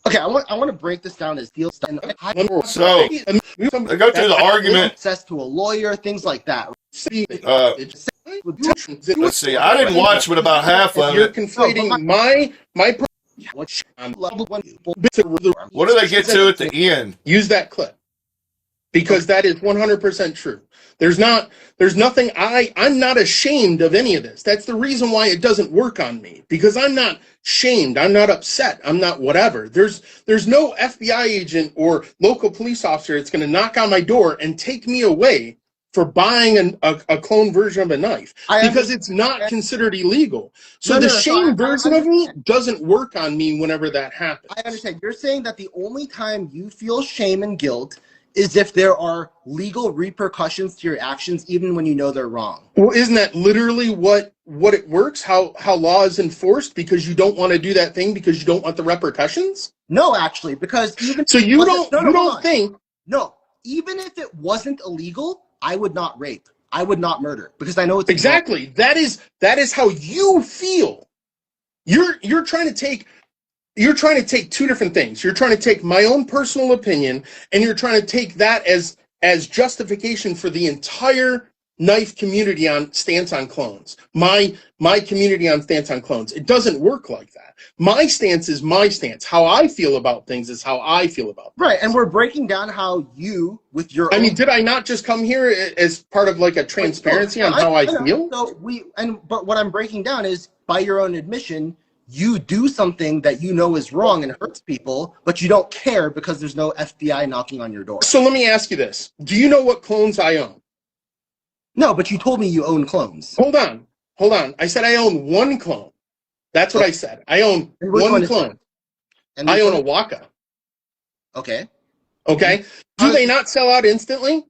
Speaker 2: okay, I want to break this down as deal stuff.
Speaker 1: So I go through the argument.
Speaker 2: Access to a lawyer, things like that.
Speaker 1: Let's see. I didn't watch but about half of
Speaker 3: You're
Speaker 1: it.
Speaker 3: conflating my.
Speaker 1: What do they get to at the end?
Speaker 3: Use that clip, because that is 100% true. There's nothing. I'm not ashamed of any of this. That's the reason why it doesn't work on me, because I'm not shamed. I'm not upset. I'm not whatever. There's no FBI agent or local police officer that's going to knock on my door and take me away for buying a clone version of a knife, because it's not considered illegal. So the shame version of me doesn't work on me whenever that happens.
Speaker 2: I understand. You're saying that the only time you feel shame and guilt is if there are legal repercussions to your actions, even when you know they're wrong.
Speaker 3: Well, isn't that literally what it works? How law is enforced because you don't want to do that thing because you don't want the repercussions?
Speaker 2: No, actually, because even
Speaker 3: so you don't think
Speaker 2: even if it wasn't illegal, I would not rape. I would not murder because I know it's
Speaker 3: exactly illegal. That is how you feel. You're trying to take two different things. You're trying to take my own personal opinion, and you're trying to take that as justification for the entire knife community on stance on clones. My community on stance on clones. It doesn't work like that. My stance is my stance. How I feel about things is how I feel about things.
Speaker 2: Right, and we're breaking down how you, with your
Speaker 3: I mean, did I not just come here as part of like a transparency on how I feel?
Speaker 2: But what I'm breaking down is, by your own admission, you do something that you know is wrong and hurts people, but you don't care because there's no FBI knocking on your door.
Speaker 3: So let me ask you this. Do you know what clones I own?
Speaker 2: No, but you told me you own clones.
Speaker 3: Hold on. I said I own one clone. That's what I said. I own one clone. And I own a Waka.
Speaker 2: Okay.
Speaker 3: Okay. Do they not sell out instantly?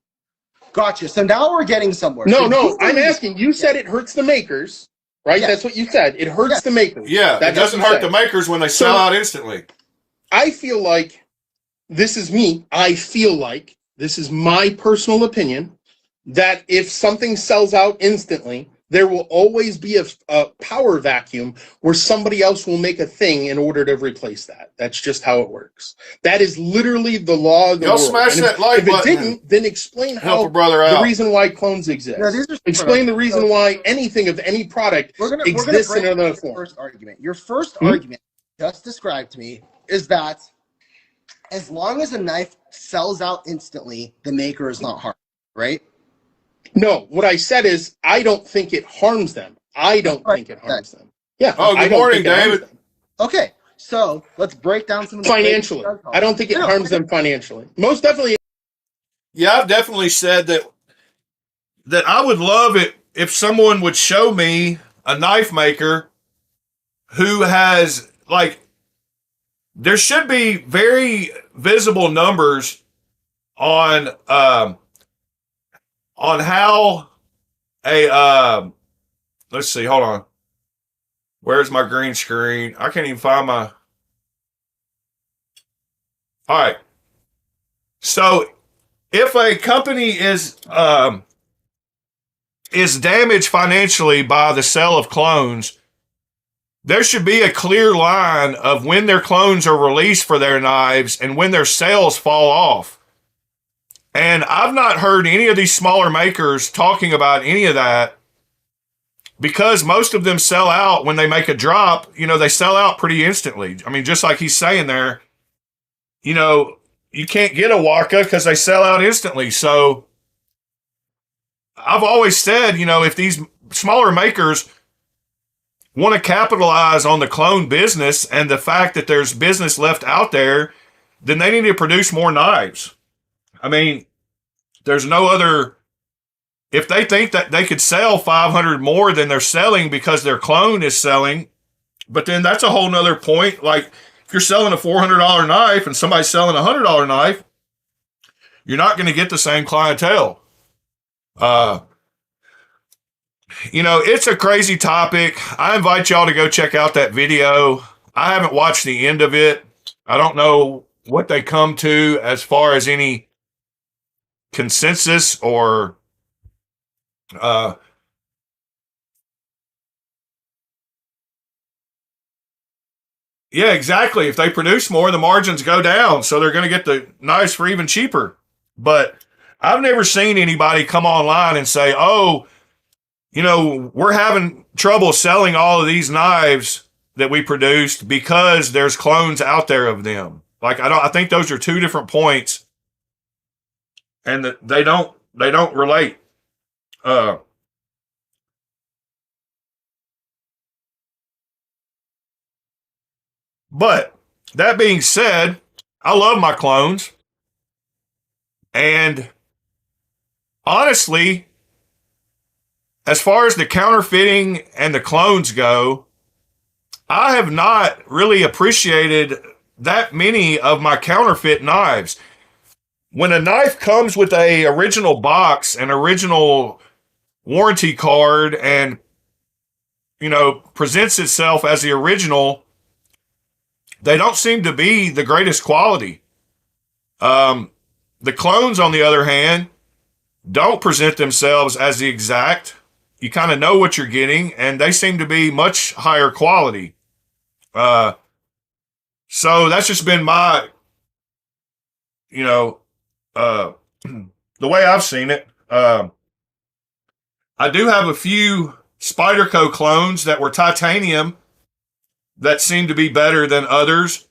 Speaker 2: Gotcha. So now we're getting somewhere.
Speaker 3: No. I'm asking. You said it hurts the makers, right? Yes. That's what you said. It hurts the makers.
Speaker 1: Yeah, it doesn't hurt the makers when they sell out instantly.
Speaker 3: I feel like, this is me, I feel like, this is my personal opinion, that if something sells out instantly, there will always be a power vacuum where somebody else will make a thing in order to replace that. That's just how it works. That is literally the law of the world.
Speaker 1: Smash that like button.
Speaker 3: If it didn't, then explain
Speaker 1: help a brother out.
Speaker 3: The reason why clones exist. Explain the reason why anything of any product exists in another form.
Speaker 2: Your first argument just described to me is that as long as a knife sells out instantly, the maker is not harmed, right?
Speaker 3: No, what I said is I don't think it harms them. I don't think it harms them. Yeah.
Speaker 1: Oh, good morning, David.
Speaker 2: Okay, so let's break down some of the
Speaker 3: financially. I don't think it harms them financially. Most definitely.
Speaker 1: Yeah, I've definitely said that I would love it if someone would show me a knife maker who has, like, there should be very visible numbers on how a let's see, hold on. Where's my green screen? I can't even find my. All right. So if a company is damaged financially by the sale of clones, there should be a clear line of when their clones are released for their knives and when their sales fall off. And I've not heard any of these smaller makers talking about any of that, because most of them sell out when they make a drop. You know, they sell out pretty instantly. I mean, just like he's saying there, you know, you can't get a Waka because they sell out instantly. So I've always said, you know, if these smaller makers want to capitalize on the clone business and the fact that there's business left out there, then they need to produce more knives. I mean, there's no other. If they think that they could sell 500 more than they're selling because their clone is selling, but then that's a whole nother point. Like, if you're selling a $400 knife and somebody's selling a $100 knife, you're not going to get the same clientele. You know, it's a crazy topic. I invite y'all to go check out that video. I haven't watched the end of it. I don't know what they come to as far as any consensus or yeah, exactly. If they produce more, the margins go down, so they're going to get the knives for even cheaper. But I've never seen anybody come online and say, oh, you know, we're having trouble selling all of these knives that we produced because there's clones out there of them. Like, I think those are two different points, and that they don't relate. But that being said, I love my clones. And honestly, as far as the counterfeiting and the clones go, I have not really appreciated that many of my counterfeit knives. when a knife comes with a original box, an original warranty card, and presents itself as the original, they don't seem to be the greatest quality. The clones, on the other hand, don't present themselves as the exact. You kind of know what you're getting, and they seem to be much higher quality. So that's just been my, the way I've seen it. I do have a few Spyderco clones that were titanium that seem to be better than others,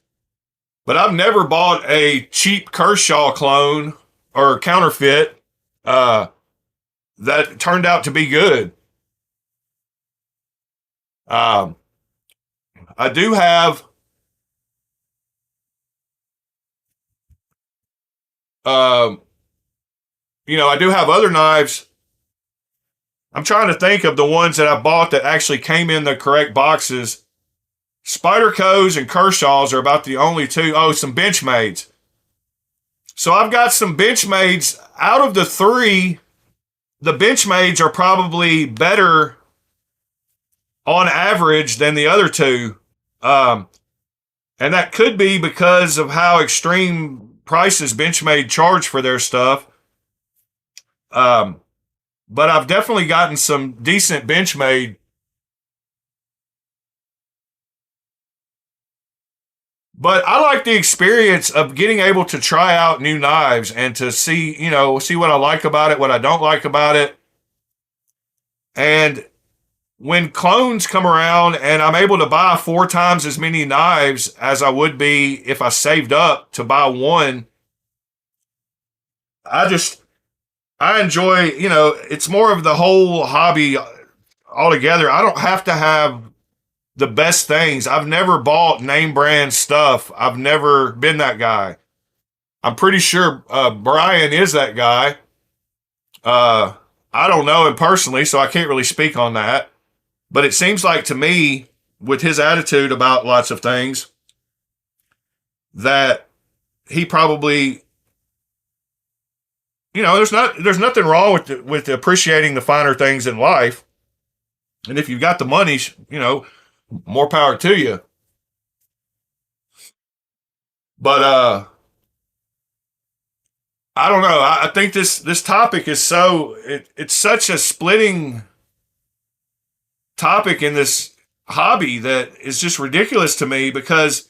Speaker 1: but I've never bought a cheap Kershaw clone or counterfeit that turned out to be good. I do have I do have other knives. I'm trying to think of the ones that I bought that actually came in the correct boxes. Spyderco's and Kershaw's are about the only two. Oh, some Benchmades. So I've got some Benchmades. Out of the three, the Benchmades are probably better on average than the other two. And that could be because of how extreme prices Benchmade charge for their stuff. But I've definitely gotten some decent Benchmade. But I like the experience of getting able to try out new knives and to see what I like about it, what I don't like about it. And when clones come around and I'm able to buy 4 times as many knives as I would be if I saved up to buy one, I enjoy, it's more of the whole hobby altogether. I don't have to have the best things. I've never bought name brand stuff. I've never been that guy. I'm pretty sure Brian is that guy. I don't know him personally, so I can't really speak on that. But it seems like to me, with his attitude about lots of things, that he probably, there's nothing wrong with appreciating the finer things in life. And if you've got the money, more power to you. But I don't know. I think this topic is it's such a splitting topic in this hobby that is just ridiculous to me, because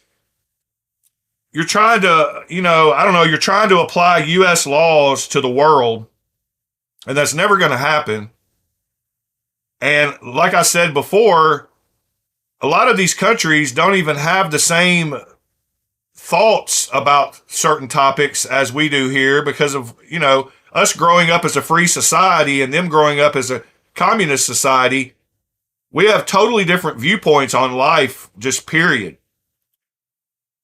Speaker 1: you're trying to, you're trying to apply U.S. laws to the world, and that's never going to happen. And like I said before, a lot of these countries don't even have the same thoughts about certain topics as we do here because of, us growing up as a free society and them growing up as a communist society. We have totally different viewpoints on life, just period.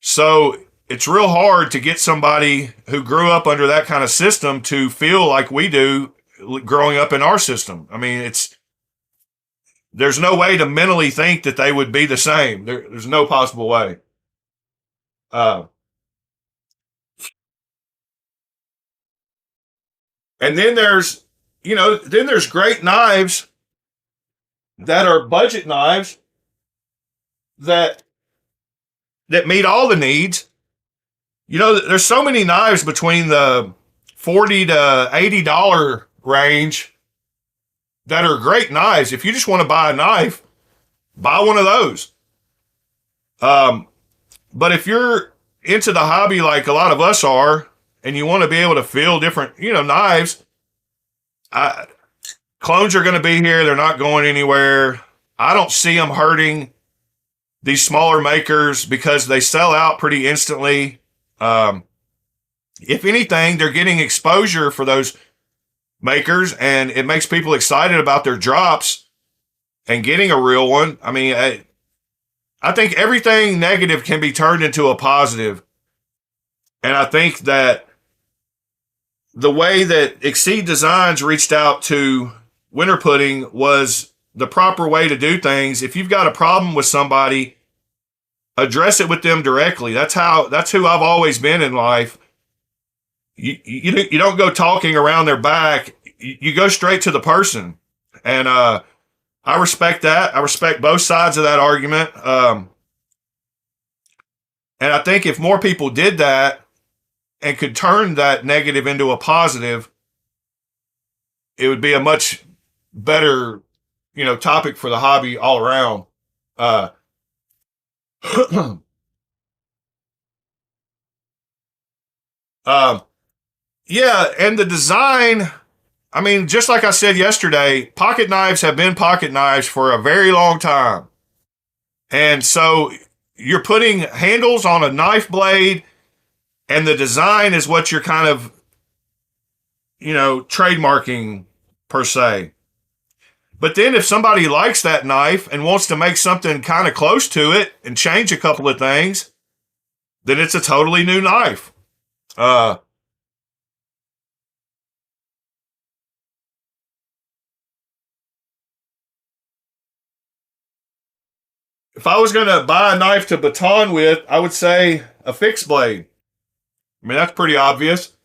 Speaker 1: So it's real hard to get somebody who grew up under that kind of system to feel like we do growing up in our system. I mean, there's no way to mentally think that they would be the same. There's no possible way. And then there's great knives that are budget knives that meet all the needs. There's so many knives between the $40 to $80 range that are great knives. If you just want to buy a knife, buy one of those. But if you're into the hobby like a lot of us are, and you want to be able to feel different, knives, clones are going to be here. They're not going anywhere. I don't see them hurting these smaller makers because they sell out pretty instantly. If anything, they're getting exposure for those makers, and it makes people excited about their drops and getting a real one. I mean, I think everything negative can be turned into a positive. And I think that the way that Exceed Designs reached out to Winter Pudding was the proper way to do things. If you've got a problem with somebody, address it with them directly. That's who I've always been in life. you don't go talking around their back. You go straight to the person. And I respect that. I respect both sides of that argument. And I think if more people did that and could turn that negative into a positive, it would be a much better, topic for the hobby all around. Yeah, and the design, I mean, just like I said yesterday, pocket knives have been pocket knives for a very long time. And so you're putting handles on a knife blade, and the design is what you're kind of, trademarking per se. But then if somebody likes that knife and wants to make something kind of close to it and change a couple of things, then it's a totally new knife. If I was going to buy a knife to baton with, I would say a fixed blade. I mean, that's pretty obvious.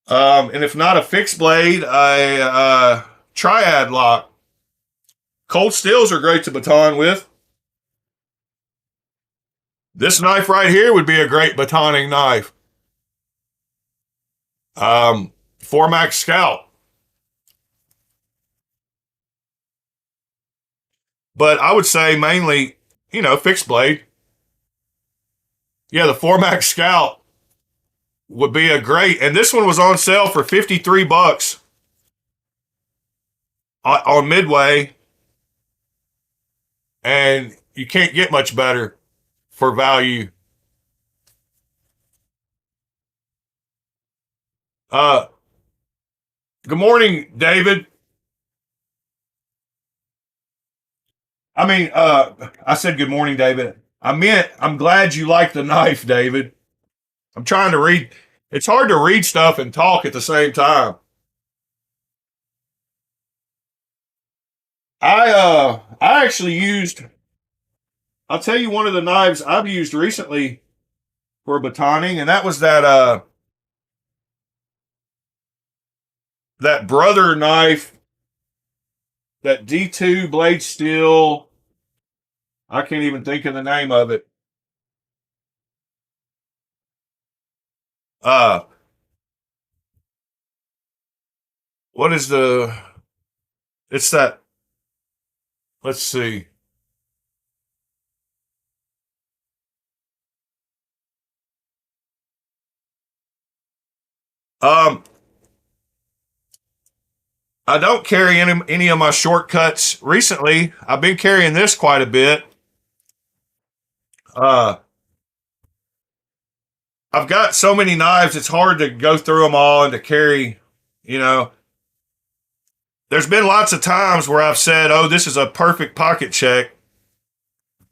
Speaker 1: And if not a fixed blade, a triad lock. Cold steels are great to baton with. This knife right here would be a great batoning knife. Formax Scout. But I would say mainly, fixed blade. Yeah, the Formax Scout would be a great, and this one was on sale for $53 on Midway, and you can't get much better for value. Good morning, David. I said good morning, David. I meant I'm glad you like the knife, David. I'm trying to read. It's hard to read stuff and talk at the same time. I actually used. I'll tell you one of the knives I've used recently for batoning, and that was that brother knife, that D2 blade steel. I can't even think of the name of it. What is it's that, let's see. I don't carry any of my shortcuts recently. I've been carrying this quite a bit. I've got so many knives, it's hard to go through them all and to carry, There's been lots of times where I've said, oh, this is a perfect pocket check.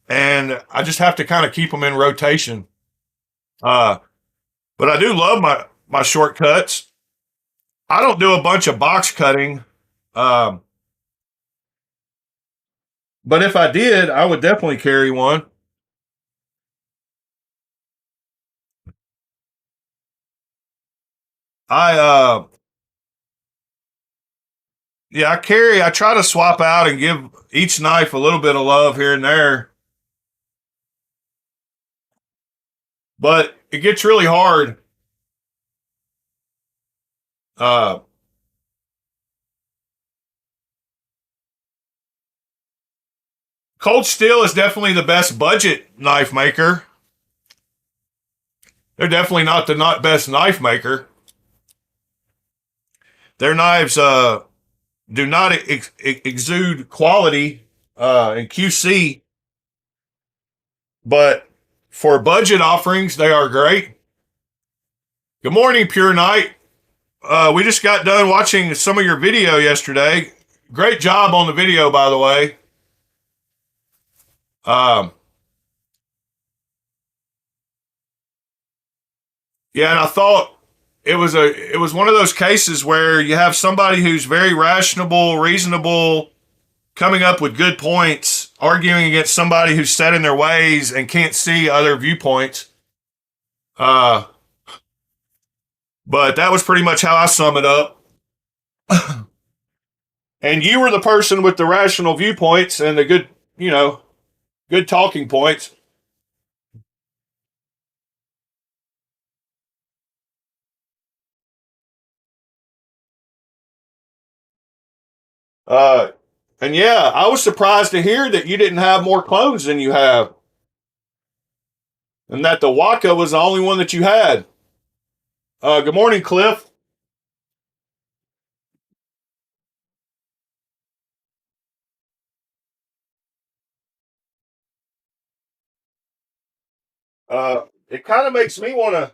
Speaker 1: And I just have to kind of keep them in rotation. But I do love my shortcuts. I don't do a bunch of box cutting. But if I did, I would definitely carry one. I try to swap out and give each knife a little bit of love here and there. But it gets really hard. Cold Steel is definitely the best budget knife maker. They're definitely not the best knife maker. Their knives do not exude quality and QC, but for budget offerings, they are great. Good morning, Pure Knight. We just got done watching some of your video yesterday. Great job on the video, by the way. Yeah, and I thought it was one of those cases where you have somebody who's very rational, reasonable, coming up with good points, arguing against somebody who's set in their ways and can't see other viewpoints. But that was pretty much how I sum it up. And you were the person with the rational viewpoints and the good, good talking points. Uh, and yeah, I was surprised to hear that you didn't have more clones than you have, and that the Waka was the only one that you had. Good morning, Cliff. It kind of makes me want to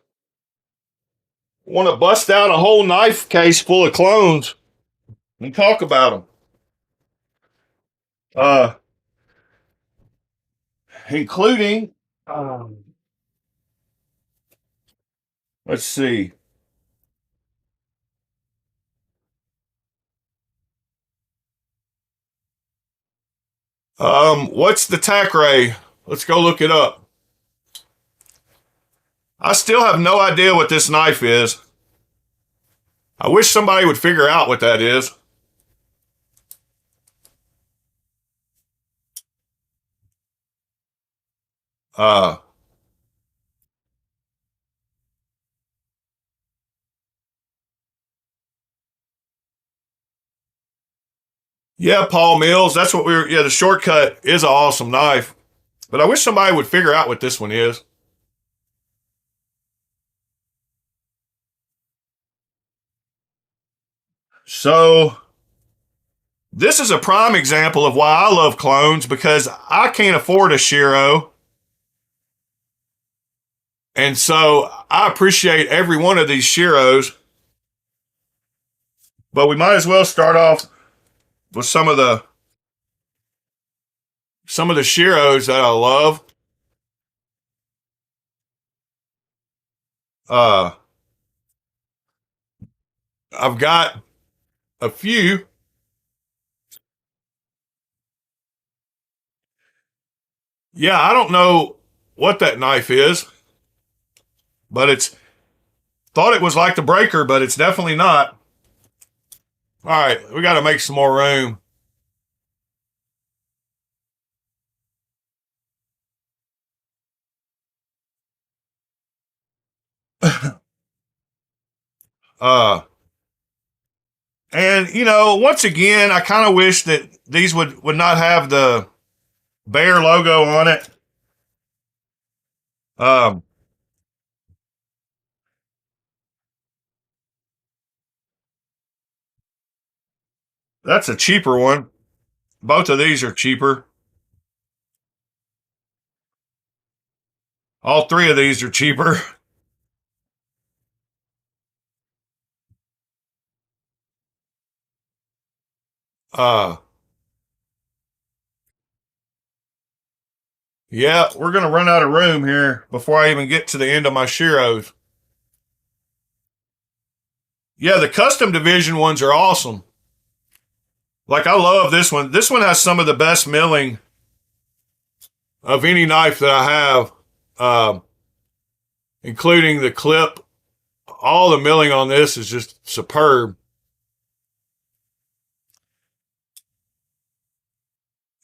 Speaker 1: bust out a whole knife case full of clones and talk about them. Uh, including, let's see. What's the tack ray? Let's go look it up. I still have no idea what this knife is. I wish somebody would figure out what that is. Uh, yeah, Paul Mills. That's what we were. Yeah, the shortcut is an awesome knife, but I wish somebody would figure out what this one is. So this is a prime example of why I love clones, because I can't afford a Shiro. And so I appreciate every one of these Shiros. But we might as well start off with some of the Shiros that I love. Uh I've got a few. Yeah, I don't know what that knife is, but it's thought it was like the breaker, but it's definitely not. All right, we got to make some more room. uh and once again, I kind of wish that these would not have the bear logo on it. Um that's a cheaper one. Both of these are cheaper. All three of these are cheaper. Uh yeah, we're gonna run out of room here before I even get to the end of my Shiros. Yeah, the custom division ones are awesome. Like, I love this one. This one has some of the best milling of any knife that I have, including the clip. All the milling on this is just superb.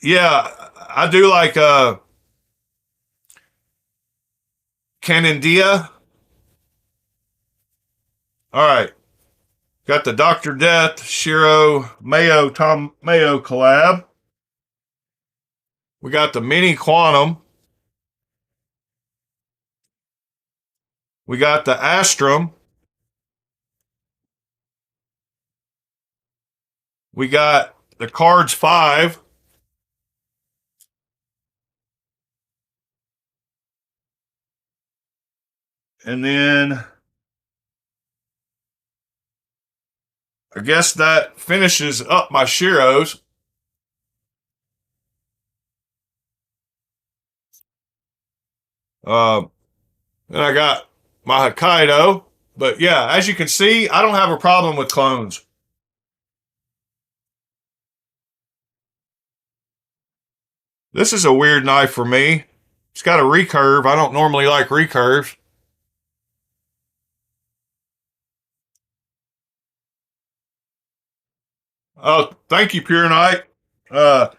Speaker 1: Yeah, I do like Canandia. All right. Got the Dr. Death Shiro Mayo Tom Mayo collab. We got the Mini Quantum. We got the Astrum. We got the Cards 5. And then I guess that finishes up my Shiros. Uh, and I got my Hokkaido. But yeah, as you can see, I don't have a problem with clones. This is a weird knife for me. It's got a recurve. I don't normally like recurves. Oh, thank you, Pure Knight. I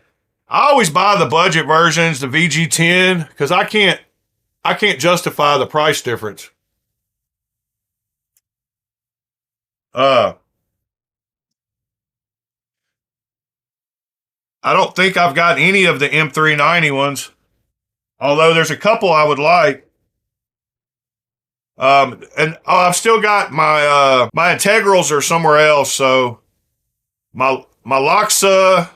Speaker 1: always buy the budget versions, the VG10, because I can't justify the price difference. Uh, I don't think I've got any of the M390 ones, although there's a couple I would like. And I've still got my integrals are somewhere else. So my Loxa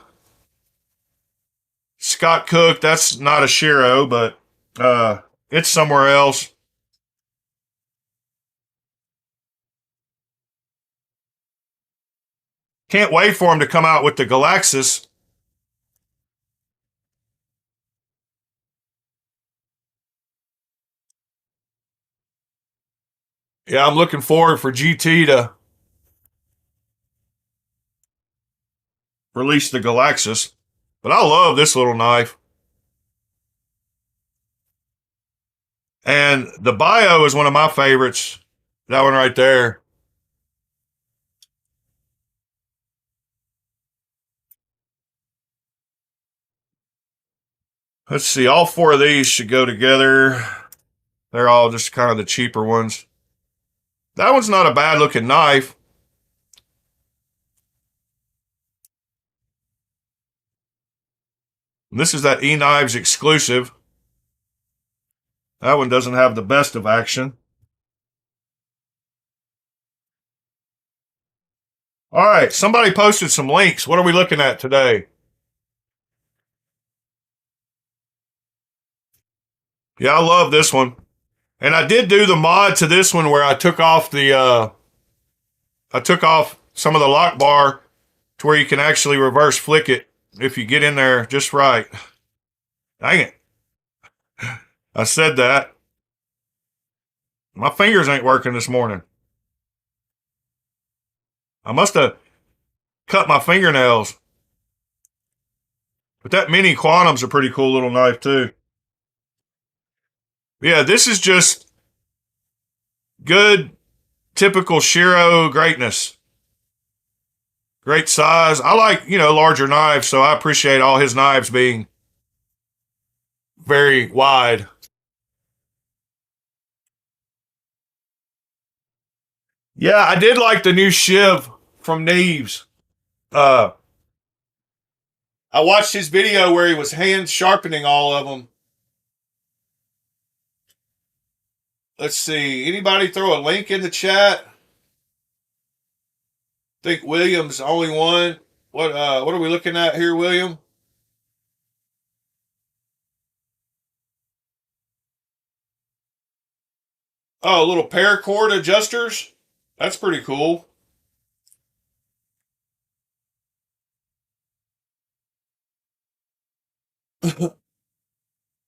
Speaker 1: Scott Cook, that's not a Shiro, but it's somewhere else. Can't wait for him to come out with the Galaxis. Yeah, I'm looking forward for GT to release the Galaxis. But I love this little knife. And the Bio is one of my favorites. That one right there. Let's see, all four of these should go together. They're all just kind of the cheaper ones. That one's not a bad looking knife. This is that E-Knives exclusive. That one doesn't have the best of action. All right, somebody posted some links. What are we looking at today? Yeah, I love this one. And I did do the mod to this one where I took off some of the lock bar to where you can actually reverse flick it if you get in there just right. Dang it. I said that. My fingers ain't working this morning. I must have cut my fingernails. But that mini quantum's a pretty cool little knife too. Yeah, this is just good, typical Shiro greatness. Great size. I like, larger knives, so I appreciate all his knives being very wide. Yeah, I did like the new Shiv from Knives. Uh, I watched his video where he was hand sharpening all of them. Let's see. Anybody throw a link in the chat? I think William's the only one. What are we looking at here, William? Oh, little paracord adjusters. That's pretty cool.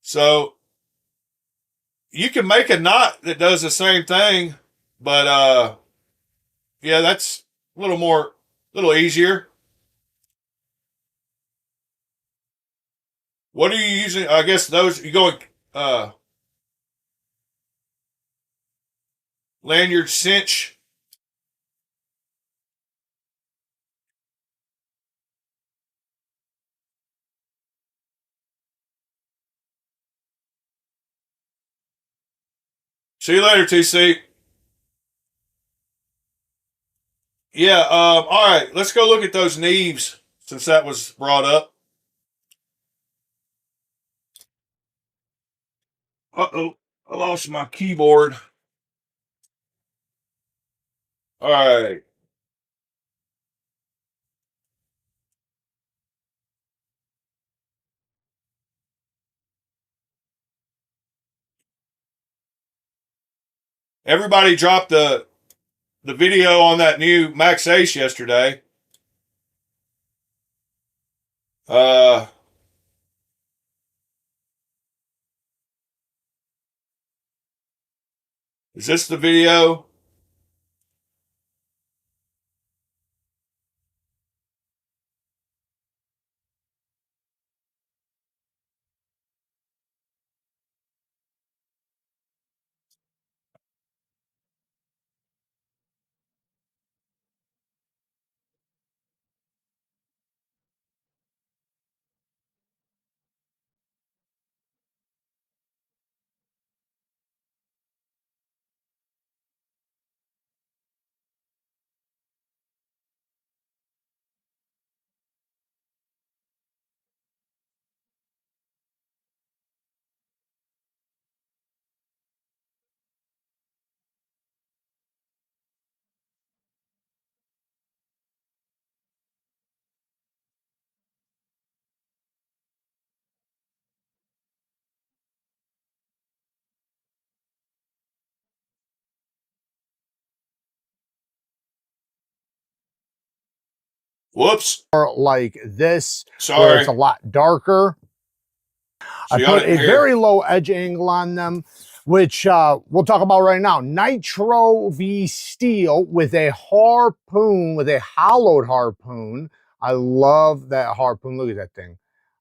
Speaker 1: So you can make a knot that does the same thing, but yeah, that's a little easier. What are you using? I guess those you going lanyard cinch. See you later, TC. Yeah, all right, let's go look at those Knives since that was brought up. Uh-oh, I lost my keyboard. All right. Everybody dropped the video on that new Max Ace yesterday. Uh, is this the video? Whoops.
Speaker 4: Like this, where
Speaker 1: Sorry.
Speaker 4: it's a lot darker.
Speaker 1: So
Speaker 4: I put a very low edge angle on them, which we'll talk about right now. Nitro V steel with a harpoon, with a hollowed harpoon. I love that harpoon. Look at that thing.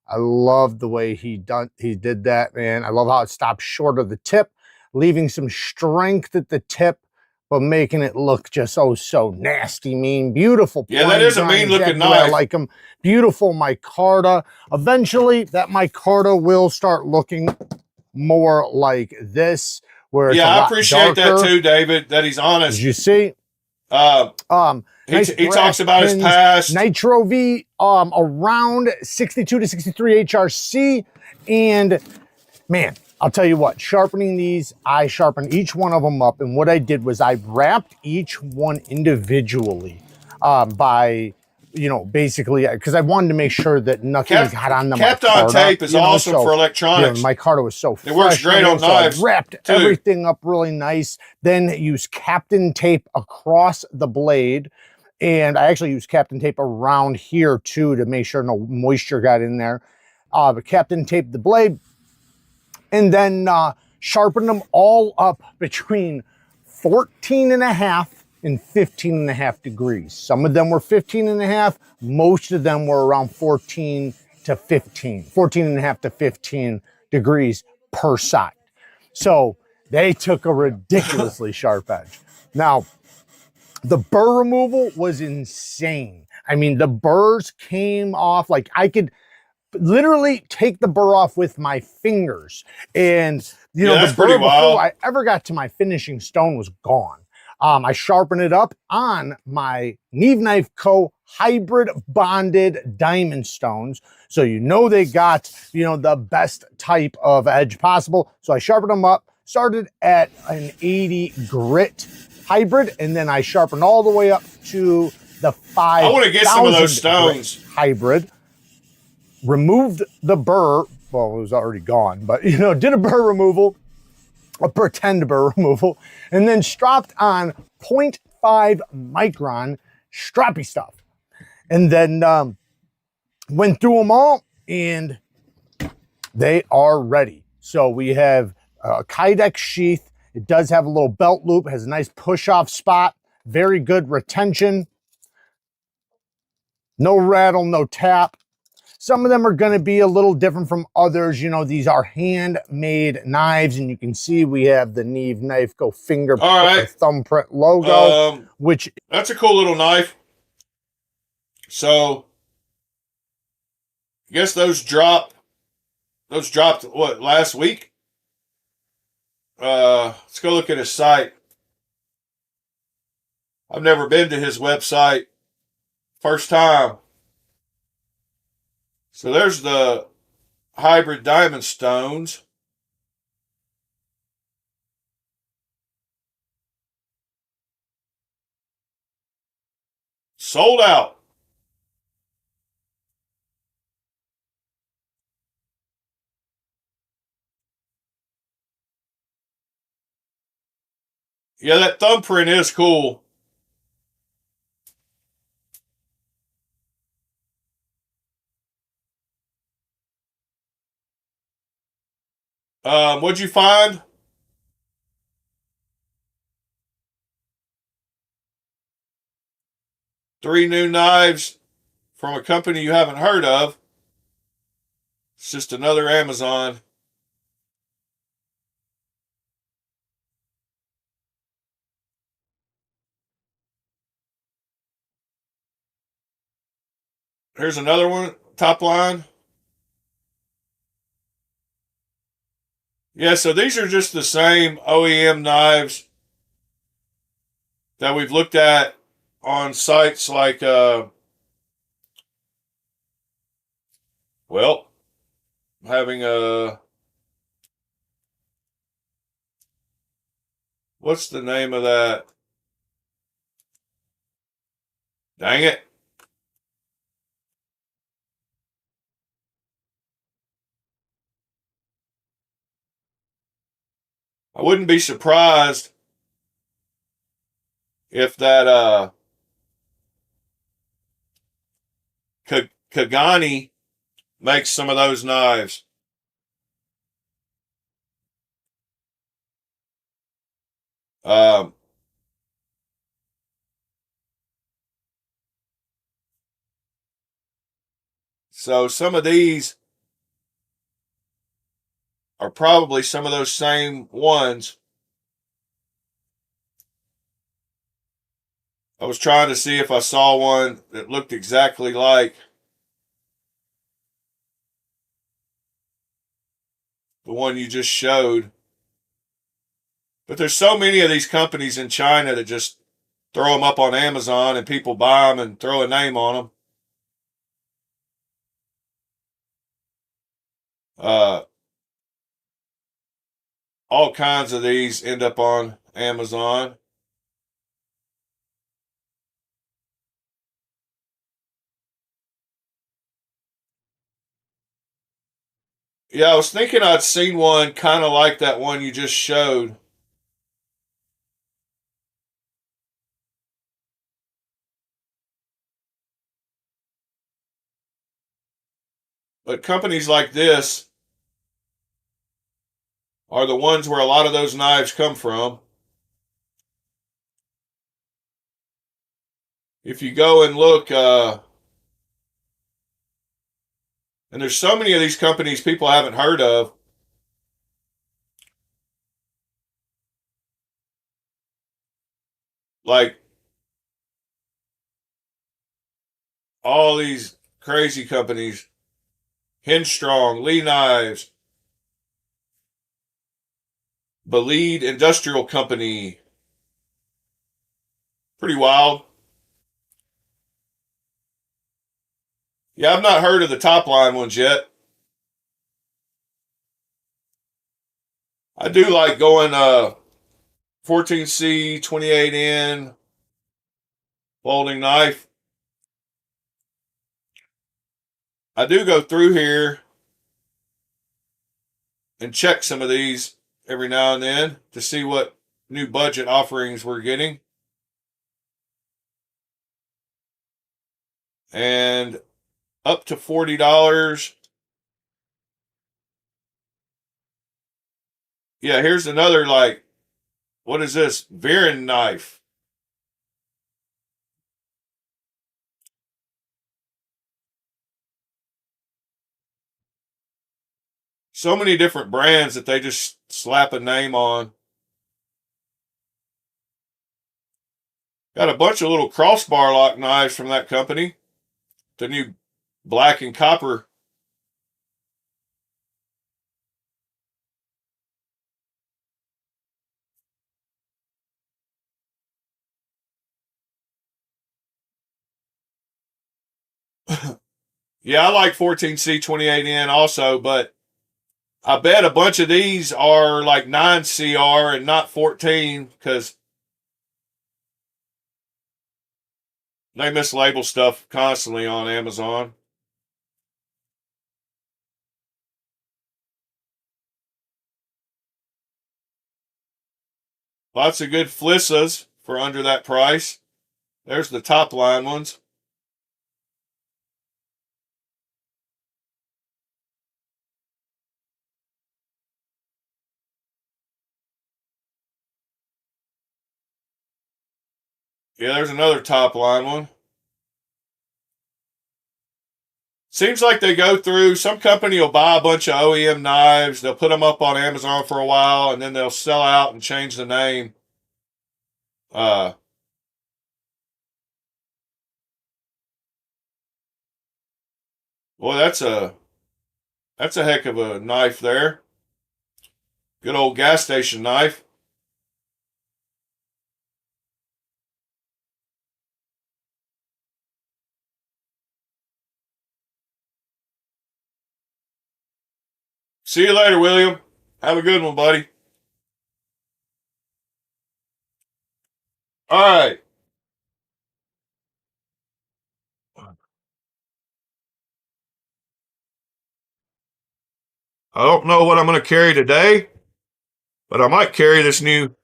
Speaker 4: I love the way he did that, man. I love how it stops short of the tip, leaving some strength at the tip, but making it look just oh so nasty, mean, beautiful.
Speaker 1: Yeah, that is a mean looking knife.
Speaker 4: I like them. Beautiful micarta. Eventually, that micarta will start looking more like this, where it's
Speaker 1: I appreciate that too, David, that he's honest.
Speaker 4: As you see,
Speaker 1: he talks about his past.
Speaker 4: Nitro V, around 62 to 63 HRC, and man, I'll tell you what, sharpening these, I sharpened each one of them up, and what I did was I wrapped each one individually by, you know, basically, because I wanted to make sure that nothing got on the
Speaker 1: Kept on tape is awesome for electronics.
Speaker 4: You know, micarta was so fresh.
Speaker 1: It works great on knives.
Speaker 4: I wrapped everything up really nice, then used Captain tape across the blade, and I actually used Captain tape around here too to make sure no moisture got in there. But Captain taped the blade, and then sharpened them all up between 14.5 and 15.5 degrees. Some of them were 15.5. Most of them were around 14 to 15, 14.5 to 15 degrees per side. So they took a ridiculously sharp edge. Now, the burr removal was insane. I mean, the burrs came off like I could literally take the burr off with my fingers. And, you know, the burr before I ever got to my finishing stone was gone. I sharpened it up on my Neve Knife Co. hybrid bonded diamond stones. So you know they got, you know, the best type of edge possible. So I sharpened them up, started at an 80 grit hybrid, and then I sharpened all the way up to the 5,000
Speaker 1: I want to get some of those stones.
Speaker 4: Hybrid. Removed the burr. Well, it was already gone, but, you know, did a burr removal, a pretend burr removal, and then stropped on 0.5 micron stroppy stuff. And then went through them all, and they are ready. So we have a Kydex sheath. It does have a little belt loop, has a nice push-off spot, very good retention. No rattle, no tap. Some of them are going to be a little different from others. You know, these are handmade knives, and you can see we have the Neve Knife Co. fingerprint thumbprint logo, which
Speaker 1: that's a cool little knife. So, I guess those dropped what, last week? Let's go look at his site. I've never been to his website. First time. So there's the hybrid diamond stones. Sold out. Yeah, that thumbprint is cool. What'd you find? Three new knives from a company you haven't heard of. It's just another Amazon. Here's another one, top line. Yeah, so these are just the same OEM knives that we've looked at on sites like, well, having a, what's the name of that? Dang it. I wouldn't be surprised if that Kagani makes some of those knives. So some of these are probably some of those same ones. I was trying to see if I saw one that looked exactly like the one you just showed. But there's so many of these companies in China that just throw them up on Amazon and people buy them and throw a name on them. All kinds of these end up on Amazon. Yeah, I was thinking I'd seen one kind of like that one you just showed. But companies like this are the ones where a lot of those knives come from. If you go and look, and there's so many of these companies people haven't heard of. Like all these crazy companies, Hinstrong, Lee Knives, Belead Industrial Company. Pretty wild. Yeah, I've not heard of the top line ones yet. I do like going 14C, 28N, folding knife. I do go through here and check some of these every now and then to see what new budget offerings we're getting. And up to $40. Yeah, here's another, like, what is this? Viren knife. So many different brands that they just slap a name on. Got a bunch of little crossbar lock knives from that company. The new black and copper. Yeah, I like 14C 28N also, but I bet a bunch of these are like 9CR and not 14 because they mislabel stuff constantly on Amazon. Lots of good Flissas for under that price. There's the top line ones. Yeah, there's another top line one. Seems like they go through, some company will buy a bunch of OEM knives, they'll put them up on Amazon for a while, and then they'll sell out and change the name. Boy, that's a heck of a knife there. Good old gas station knife. See you later, William. Have a good one, buddy. All right. I don't know what I'm going to carry today, but I might carry this new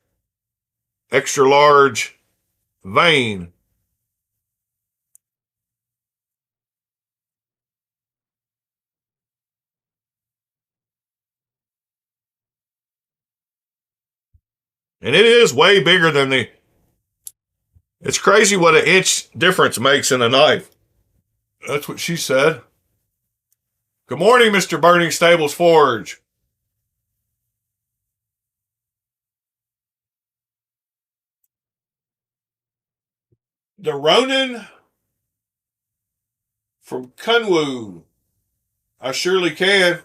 Speaker 1: extra large vein. And it is way bigger than the... It's crazy what an inch difference makes in a knife. That's what she said. Good morning, Mr. Burning Stables Forge. The Ronin from Kunwu. I surely can.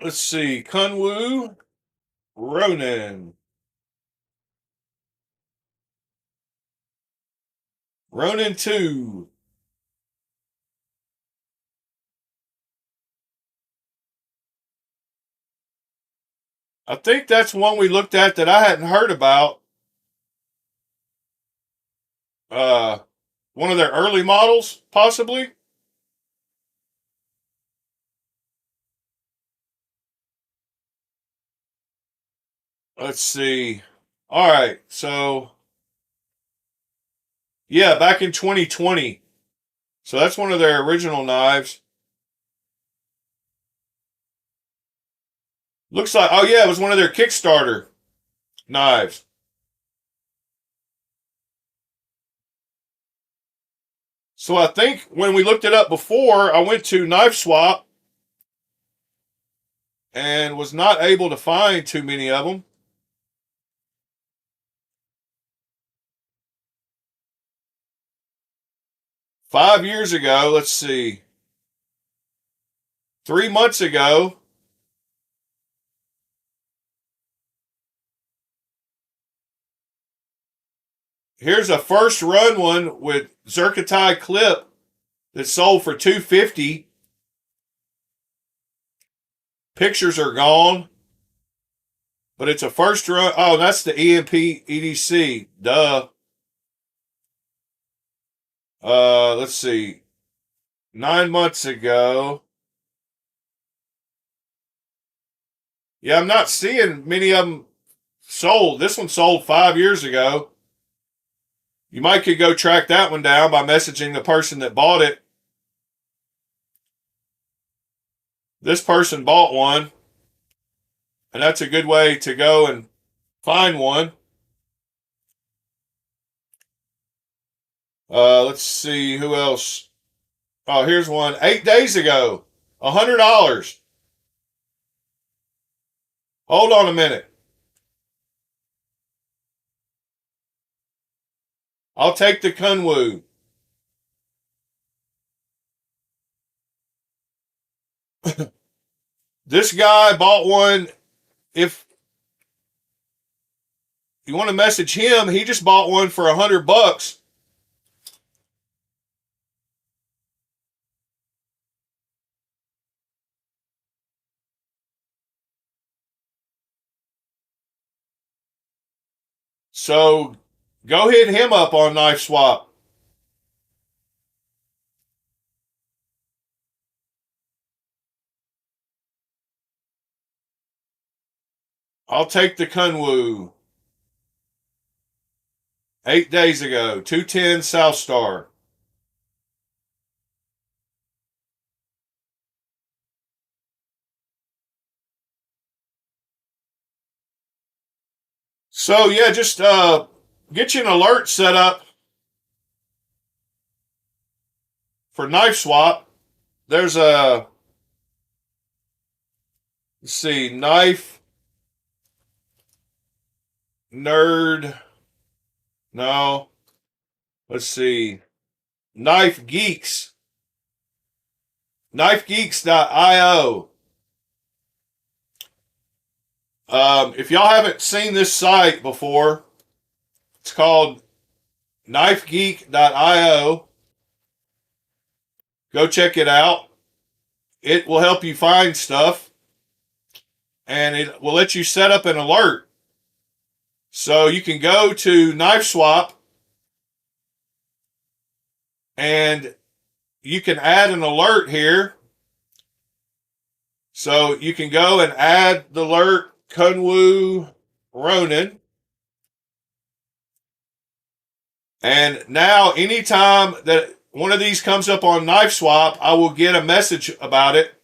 Speaker 1: Let's see. Kunwu Ronin. Ronin 2. I think that's one we looked at that I hadn't heard about. One of their early models, possibly. Let's see. All right, so yeah, back in 2020. So that's one of their original knives. Looks like, oh yeah, it was one of their Kickstarter knives. So I think when we looked it up before, I went to Knife Swap and was not able to find too many of them. Five years ago, let's see, 3 months ago, here's a first run one with Zerkatai clip that sold for $250. Pictures are gone, but it's a first run. Oh, that's the EMP EDC. Duh. Let's see. 9 months ago. Yeah, I'm not seeing many of them sold. This one sold 5 years ago. You might could go track that one down by messaging the person that bought it. This person bought one, and that's a good way to go and find one. Let's see who else. Oh, here's one 8 days ago. $100. Hold on a minute. I'll take the Kunwu. This guy bought one. If you want to message him, he just bought one for $100. So go hit him up on Knife Swap. I'll take the Kunwu. 8 days ago, 210 South Star. So yeah, just get you an alert set up for Knife Swap. There's a, let's see, Knife Nerd. No. Let's see. Knife Geeks. KnifeGeeks.io. If y'all haven't seen this site before, it's called KnifeGeek.io. Go check it out. It will help you find stuff, and it will let you set up an alert. So you can go to Knife Swap, and you can add an alert here. So you can go and add the alert Kunwu Ronin. And now anytime that one of these comes up on Knife Swap, I will get a message about it.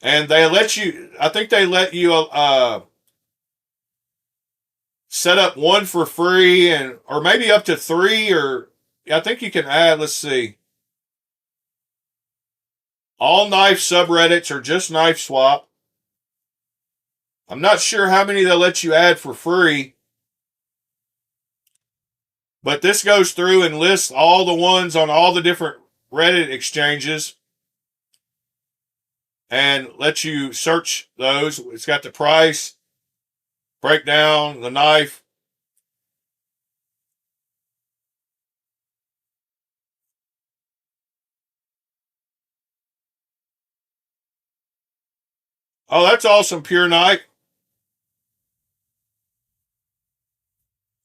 Speaker 1: And they let you, I think they let you set up one for free, and or maybe up to 3, or I think you can add, let's see. All knife subreddits are just Knife Swap. I'm not sure how many they'll let you add for free. But this goes through and lists all the ones on all the different Reddit exchanges and lets you search those. It's got the price, breakdown, the knife. Oh, that's awesome, Pure Knight.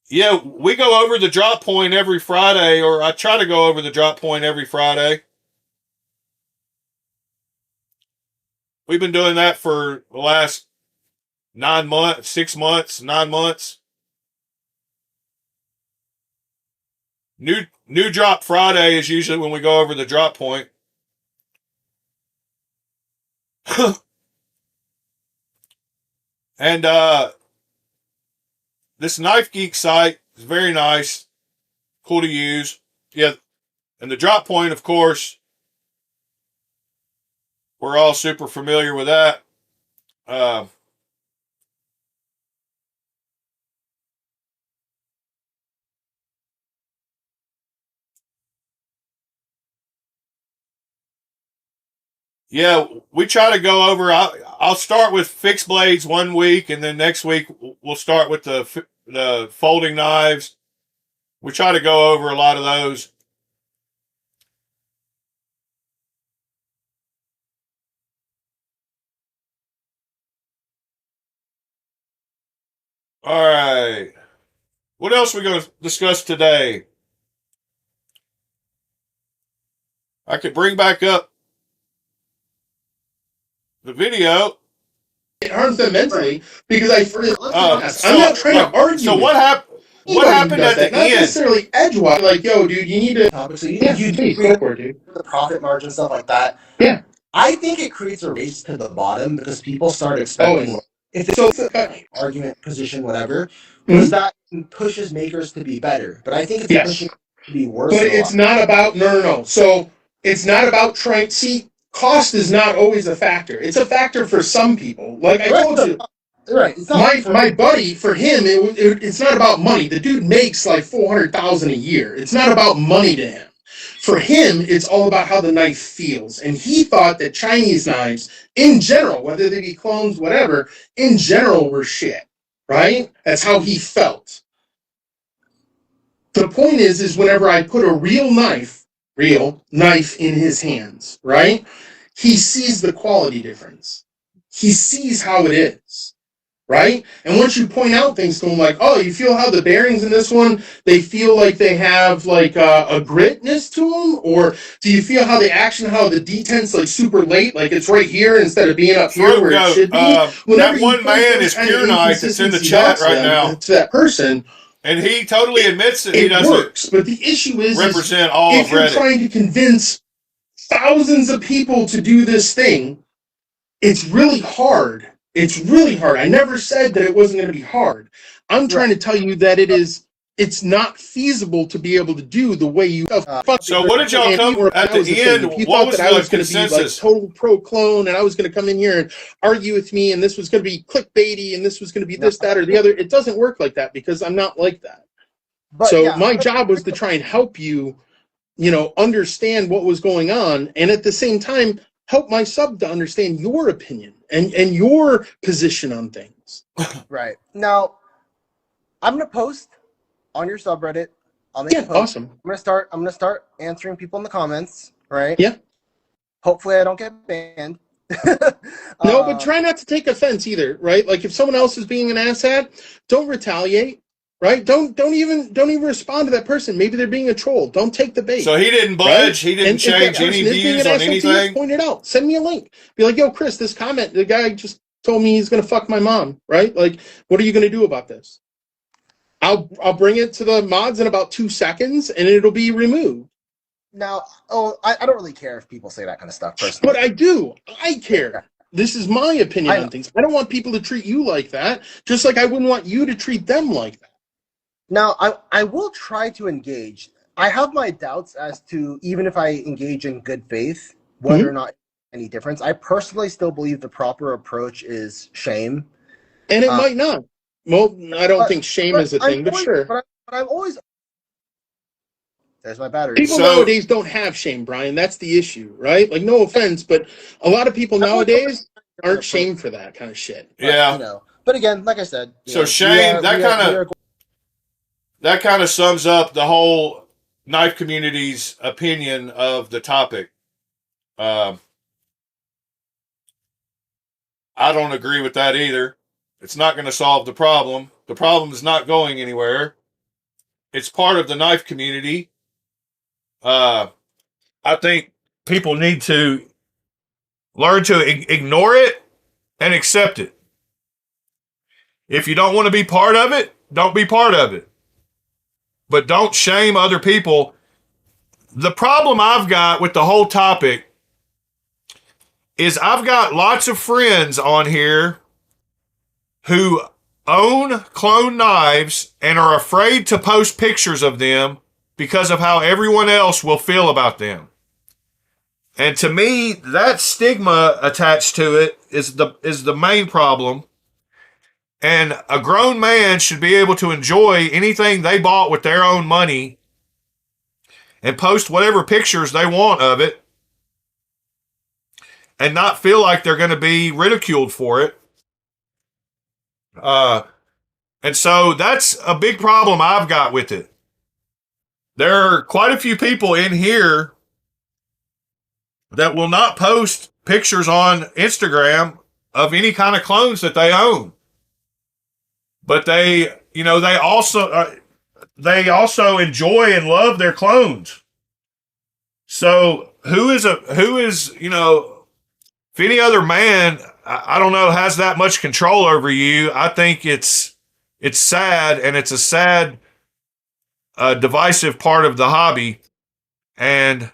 Speaker 1: Yeah, we go over the drop point every Friday, or I try to go over the drop point every Friday. We've been doing that for the last 9 months, 6 months, 9 months. New drop Friday is usually when we go over the drop point. And this Knife Geek site is very nice, cool to use. Yeah, and the drop point, of course, we're all super familiar with that. Yeah, we try to go over. I'll start with fixed blades one week, and then next week we'll start with the folding knives. We try to go over a lot of those. All right. What else are we going to discuss today? I could bring back up the video.
Speaker 3: It harms them mentally because I'm not trying to argue.
Speaker 1: So what happened? What happened at the end?
Speaker 3: Not necessarily edgewise. Like, yo, dude, you need to.
Speaker 2: So you
Speaker 3: Go for it, dude.
Speaker 2: the profit margin, stuff like that.
Speaker 3: Yeah.
Speaker 2: I think it creates a race to the bottom because people start expecting if it's argument, position, whatever, because that pushes makers to be better. But I think it's pushing to be worse.
Speaker 3: But it's not about no. So it's not about trying. See, cost is not always a factor. It's a factor for some people. Like I told you.
Speaker 2: Right. It's not
Speaker 3: My buddy, for him, it's not about money. The dude makes like $400,000 a year. It's not about money to him. For him, it's all about how the knife feels. And he thought that Chinese knives, in general, whether they be clones, whatever, in general were shit. Right? That's how he felt. The point is whenever I put a real knife in his hands, right? He sees the quality difference. He sees how it is. Right? And once you point out things to him like, oh, you feel how the bearings in this one, they feel like they have like a gritness to them? Or do you feel how the action, how the detent's like super late, like it's right here instead of being up here where it should be?
Speaker 1: That one man is Pure Knife that's in the chat right now.
Speaker 3: To that person.
Speaker 1: And he totally admits that he doesn't
Speaker 3: works. But the issue is
Speaker 1: represent all of Reddit.
Speaker 3: If you're trying to convince thousands of people to do this thing, it's really hard. It's really hard. I never said that it wasn't going to be hard. I'm trying to tell you that it's not feasible to be able to do the way you.
Speaker 1: So what did y'all come at the end? What was the consensus?
Speaker 3: Be like total pro clone, and I was going to come in here and argue with me, and this was going to be clickbaity, and this was going to be this, that, or the other. It doesn't work like that because I'm not like that. My job was to try and help you, understand what was going on, and at the same time help my sub to understand your opinion and your position on things.
Speaker 2: Right. Now, I'm going to post on your subreddit. I'll make a post.
Speaker 3: Awesome.
Speaker 2: I'm gonna start answering people in the comments, right?
Speaker 3: Yeah.
Speaker 2: Hopefully I don't get banned.
Speaker 3: No, but try not to take offense either, right? Like if someone else is being an asshat, don't retaliate. Right? Don't even respond to that person. Maybe they're being a troll. Don't take the bait.
Speaker 1: So he didn't budge. Right? He didn't change any views on anything.
Speaker 3: Point it out. Send me a link. Be like, yo, Chris, this comment. The guy just told me he's gonna fuck my mom. Right? Like, what are you gonna do about this? I'll bring it to the mods in about 2 seconds, and it'll be removed.
Speaker 2: Now, I don't really care if people say that kind of stuff
Speaker 3: But
Speaker 2: personally.
Speaker 3: I do. I care.
Speaker 2: Yeah.
Speaker 3: This is my opinion
Speaker 2: I know.
Speaker 3: on things. I don't want people to treat you like that, just like I wouldn't want you to treat them like that.
Speaker 2: Now, I will try to engage. I have my doubts as to even if I engage in good faith, whether or not any difference. I personally still believe the proper approach is shame.
Speaker 3: And it
Speaker 2: Uh,
Speaker 3: might not. Well, I don't
Speaker 2: but
Speaker 3: think shame
Speaker 2: but
Speaker 3: is a
Speaker 2: I'm
Speaker 3: thing, but
Speaker 2: always
Speaker 3: sure.
Speaker 2: but I'm always there's my battery.
Speaker 3: People
Speaker 1: So
Speaker 3: nowadays don't have shame, Brian. That's the issue, right? Like, no offense, but a lot of people
Speaker 2: I'm always open to
Speaker 3: nowadays
Speaker 2: a different
Speaker 3: aren't
Speaker 2: approach,
Speaker 3: shamed for that kind of shit.
Speaker 2: but
Speaker 1: yeah.
Speaker 2: but again, like I said,
Speaker 1: So shame, that kind of sums up the whole knife community's opinion of the topic. Um, I don't agree with that either. It's not going to solve the problem. The problem is not going anywhere. It's part of the knife community. I think people need to learn to ignore it and accept it. If you don't want to be part of it, don't be part of it. But don't shame other people. The problem I've got with the whole topic is I've got lots of friends on here who own clone knives and are afraid to post pictures of them because of how everyone else will feel about them. And to me, that stigma attached to it is the main problem. And a grown man should be able to enjoy anything they bought with their own money and post whatever pictures they want of it and not feel like they're going to be ridiculed for it. And so that's a big problem I've got with it. There are quite a few people in here that will not post pictures on Instagram of any kind of clones that they own. But they also enjoy and love their clones. So if any other man, I don't know, has that much control over you, I think it's sad, and it's a sad, divisive part of the hobby, and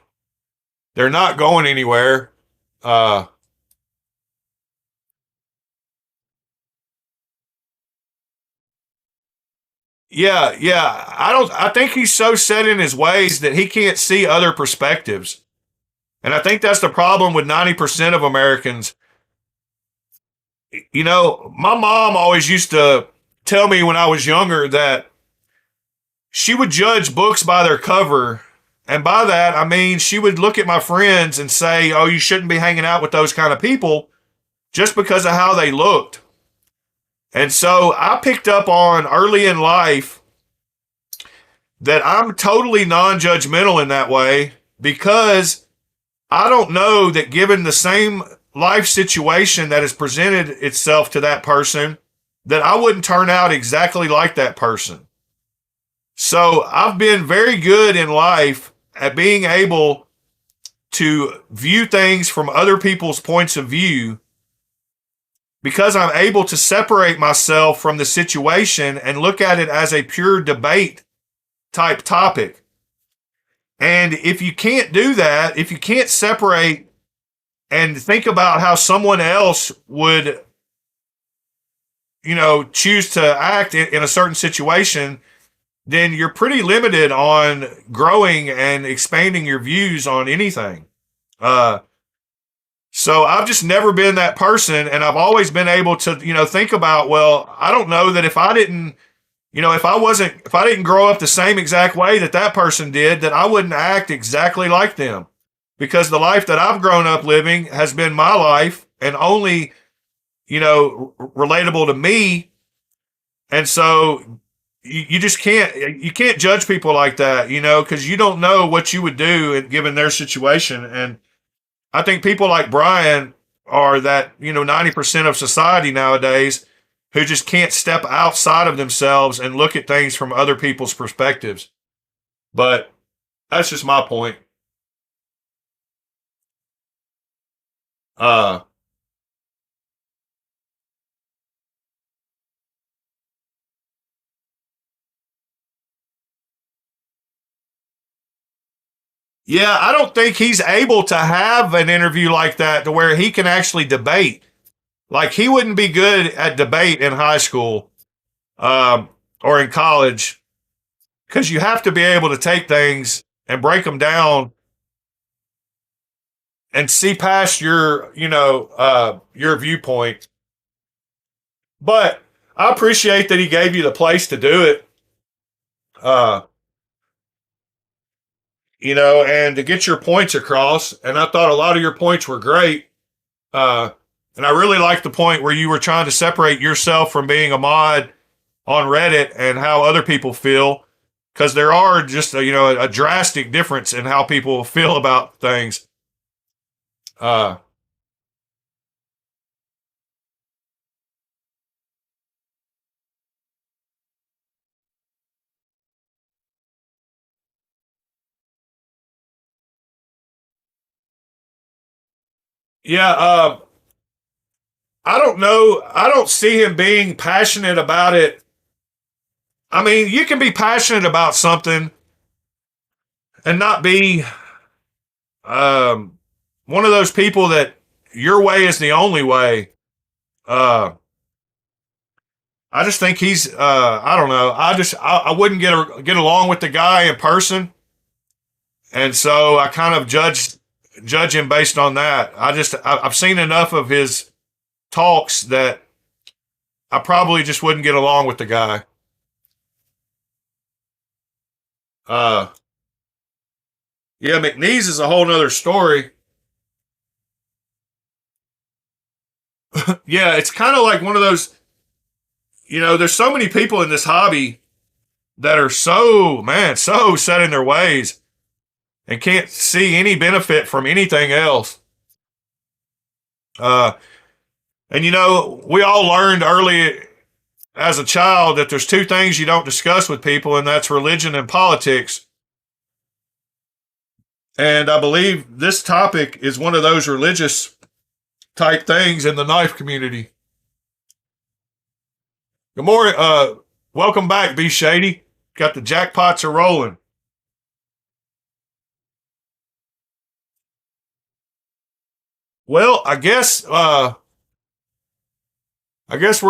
Speaker 1: they're not going anywhere. Uh, yeah. I think he's so set in his ways that he can't see other perspectives. And I think that's the problem with 90% of Americans. My mom always used to tell me when I was younger that she would judge books by their cover. And by that, I mean, she would look at my friends and say, oh, you shouldn't be hanging out with those kind of people just because of how they looked. And so I picked up on early in life that I'm totally non judgmental in that way because I don't know that given the same life situation that has presented itself to that person, that I wouldn't turn out exactly like that person. So I've been very good in life at being able to view things from other people's points of view because I'm able to separate myself from the situation and look at it as a pure debate type topic. And if you can't do that, if you can't separate and think about how someone else would, choose to act in a certain situation, then you're pretty limited on growing and expanding your views on anything. So I've just never been that person, and I've always been able to, think about, well, I don't know that if I didn't, if I didn't grow up the same exact way that that person did, that I wouldn't act exactly like them, because the life that I've grown up living has been my life and only, relatable to me. And so you just can't judge people like that, because you don't know what you would do given their situation. And I think people like Brian are that, 90% of society nowadays who just can't step outside of themselves and look at things from other people's perspectives. But that's just my point. Uh, Yeah, I don't think he's able to have an interview like that to where he can actually debate. Like, he wouldn't be good at debate in high school or in college, because you have to be able to take things and break them down and see past your viewpoint. But I appreciate that he gave you the place to do it. Uh, and to get your points across. And I thought a lot of your points were great. And I really liked the point where you were trying to separate yourself from being a mod on Reddit and how other people feel, because there are just a drastic difference in how people feel about things. Uh, yeah, I don't know. I don't see him being passionate about it. I mean, you can be passionate about something and not be one of those people that your way is the only way. Uh, I just think he's. I don't know. I wouldn't get along with the guy in person, and so I kind of judge him based on that. I've seen enough of his talks that I probably just wouldn't get along with the guy. Uh, yeah, McNeese is a whole nother story. Yeah, it's kind of like one of those. There's so many people in this hobby that are so set in their ways and can't see any benefit from anything else. Uh, and we all learned early as a child that there's two things you don't discuss with people, and that's religion and politics. And I believe this topic is one of those religious type things in the knife community. Good morning. Welcome back, B Shady. Got the jackpots are rolling. Well, I guess we're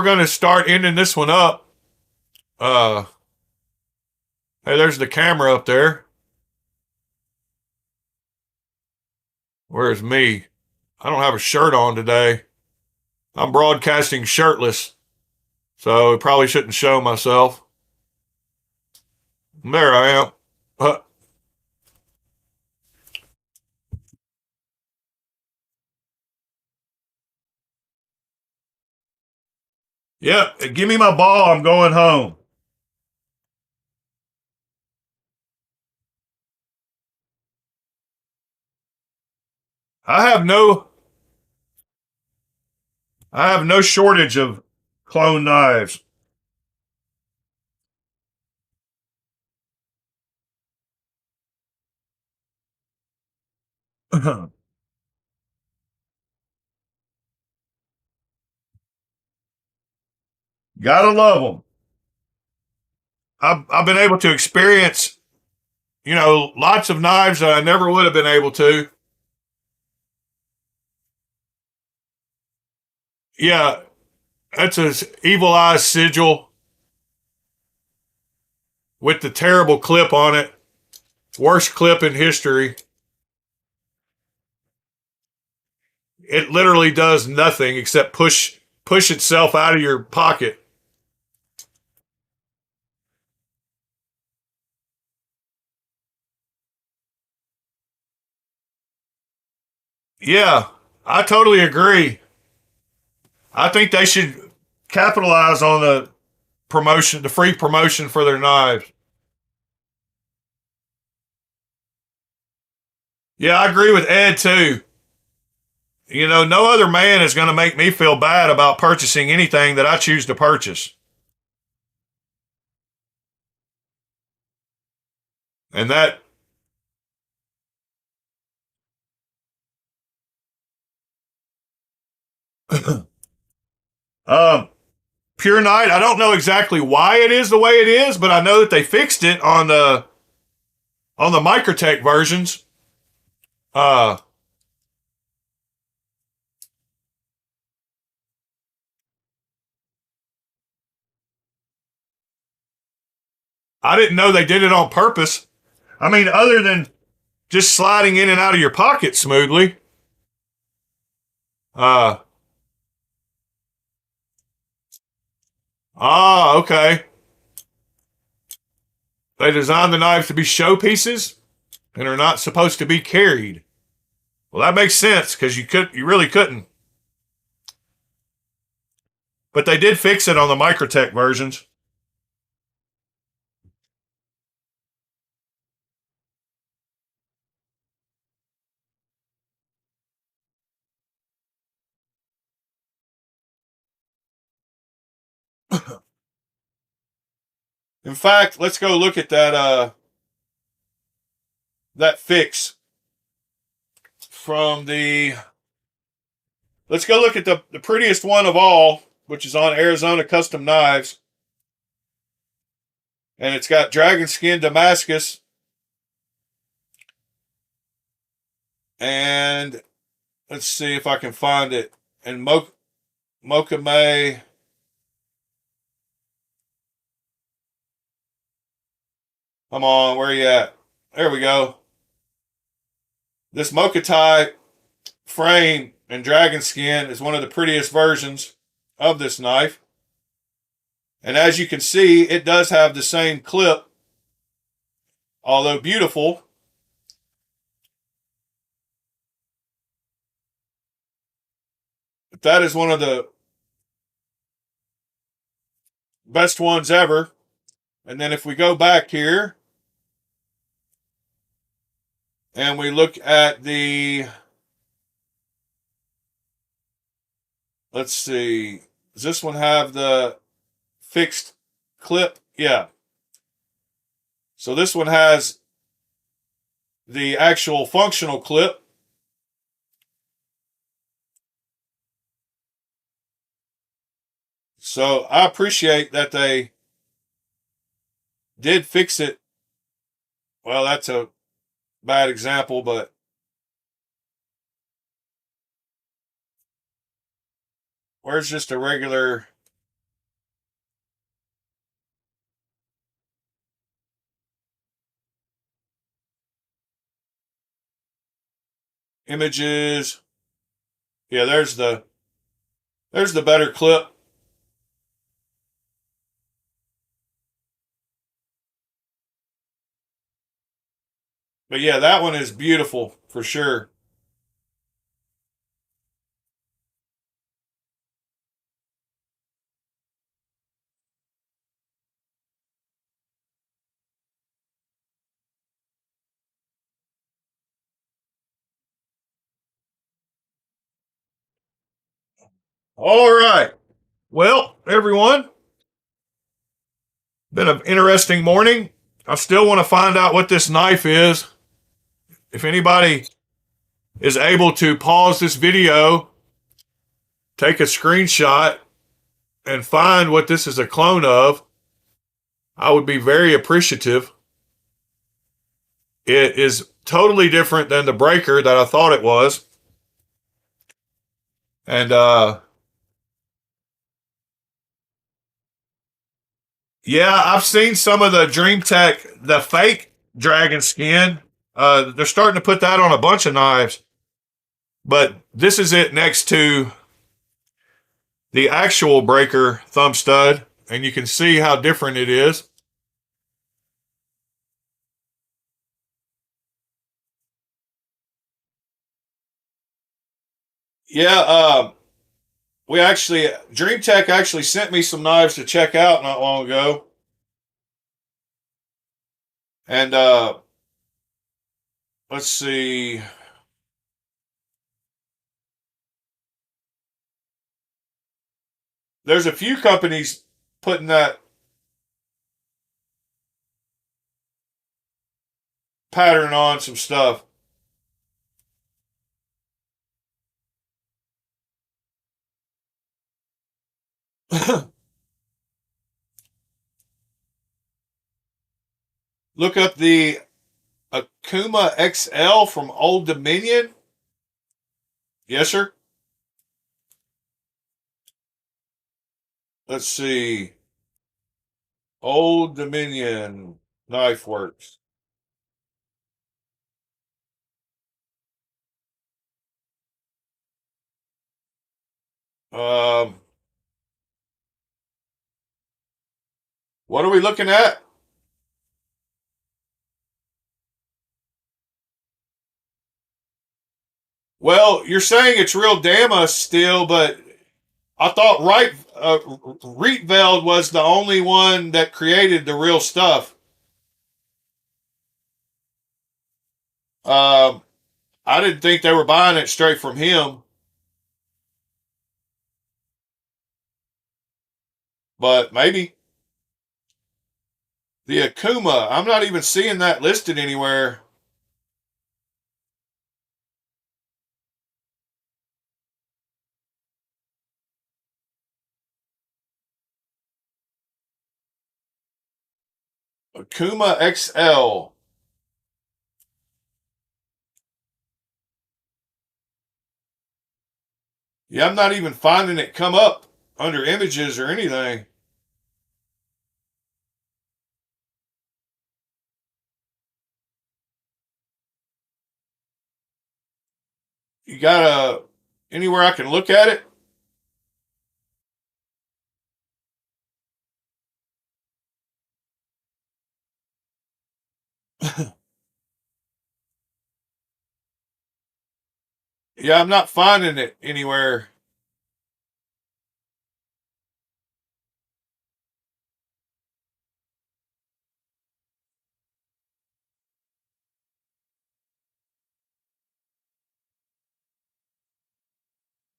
Speaker 1: going to start ending this one up. Hey, there's the camera up there. Where's me? I don't have a shirt on today. I'm broadcasting shirtless, so I probably shouldn't show myself. There I am. Yep, give me my ball. I'm going home. I have no I have no shortage of clone knives. Gotta love them. I've been able to experience, lots of knives that I never would have been able to. Yeah, that's a Evil Eye sigil with the terrible clip on it. Worst clip in history. It literally does nothing except push itself out of your pocket. Yeah, I totally agree. I think they should capitalize on the promotion, the free promotion for their knives. Yeah, I agree with Ed too. No other man is going to make me feel bad about purchasing anything that I choose to purchase. And that, um, Pure Night, I don't know exactly why it is the way it is, but I know that they fixed it on the Microtech versions. Uh, I didn't know they did it on purpose. I mean, other than just sliding in and out of your pocket smoothly. Uh, okay. They designed the knives to be showpieces and are not supposed to be carried. Well, that makes sense because you really couldn't. But they did fix it on the Microtech versions. In fact, let's go look at that fix from the. Let's go look at the prettiest one of all, which is on Arizona Custom Knives. And it's got dragon skin Damascus. And let's see if I can find it. And Mocha May. Come on, where are you at? There we go. This Mocha type frame and dragon skin is one of the prettiest versions of this knife. And as you can see, it does have the same clip, although beautiful. But that is one of the best ones ever. And then if we go back here and we look at the, let's see, does this one have the fixed clip? Yeah. So this one has the actual functional clip. So I appreciate that they did fix it. Well, that's a bad example, but where's just a regular images? Yeah, there's the better clip. But yeah, that one is beautiful for sure. All right. Well, everyone, been an interesting morning. I still want to find out what this knife is. If anybody is able to pause this video, take a screenshot, and find what this is a clone of, I would be very appreciative. It is totally different than the breaker that I thought it was. And yeah, I've seen some of the DreamTech, the fake dragon skin. They're starting to put that on a bunch of knives. But this is it next to the actual breaker thumb stud. And you can see how different it is. Yeah, DreamTech actually sent me some knives to check out not long ago. And let's see. There's a few companies putting that pattern on some stuff. Look up the Akuma XL from Old Dominion. Yes, sir. Let's see. Old Dominion Knife Works. Um, what are we looking at? Well, you're saying it's real Dama still, but I thought Rietveld was the only one that created the real stuff. Um, I didn't think they were buying it straight from him, but maybe. The Akuma, I'm not even seeing that listed anywhere. Akuma XL. Yeah, I'm not even finding it come up under images or anything. You got anywhere I can look at it? Yeah, I'm not finding it anywhere.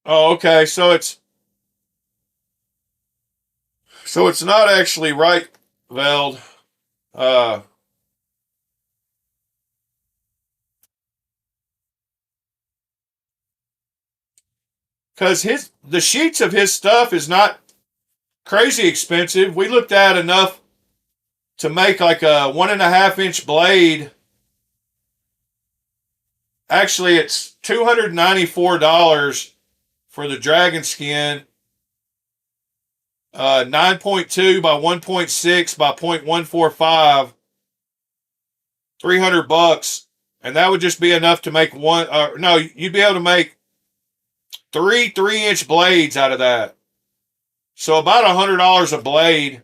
Speaker 1: Oh, okay. So it's not actually right, Veld. Uh, because the sheets of his stuff is not crazy expensive. We looked at enough to make like a 1.5 inch blade. Actually, it's $294 for the dragon skin. 9.2 by 1.6 by 0.145. $300, and that would just be enough to make one. No, you'd be able to make three 3-inch blades out of that. So about $100 a blade.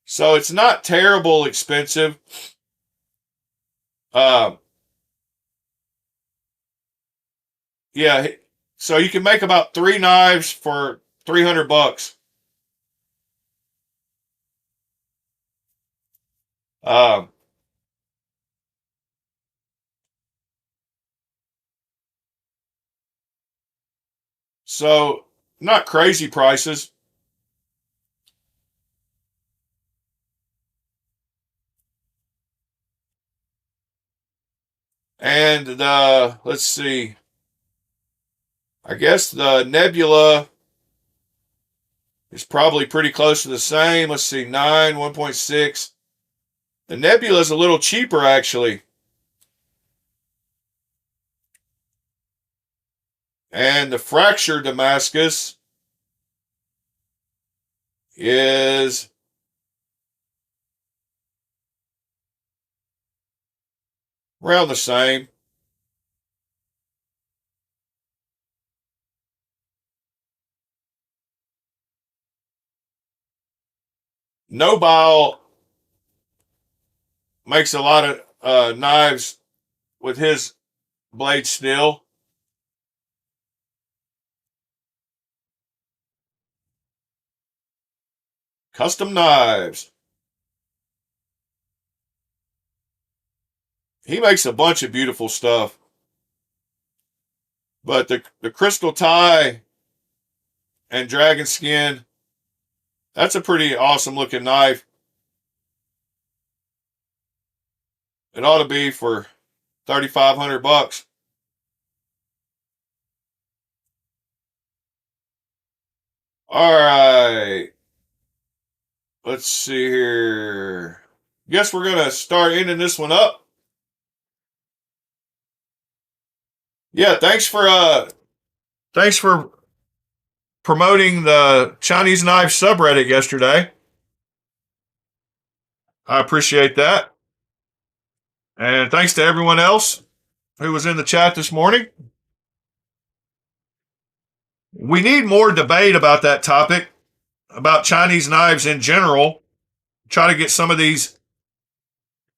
Speaker 1: So it's not terrible expensive. Um, yeah. So you can make about 3 knives for $300. Um, so not crazy prices. And let's see. I guess the Nebula is probably pretty close to the same. Let's see, 9, 1.6. The Nebula is a little cheaper, actually. And the Fracture Damascus is around the same. Nobile makes a lot of knives with his blade steel. Custom Knives. He makes a bunch of beautiful stuff. But the Crystal Tie and Dragon Skin, that's a pretty awesome looking knife. It ought to be for $3,500. All right. Let's see here. Guess we're going to start ending this one up. Yeah, thanks for promoting the Chinese knife subreddit yesterday. I appreciate that. And thanks to everyone else who was in the chat this morning. We need more debate about that topic, about Chinese knives in general. Try to get some of these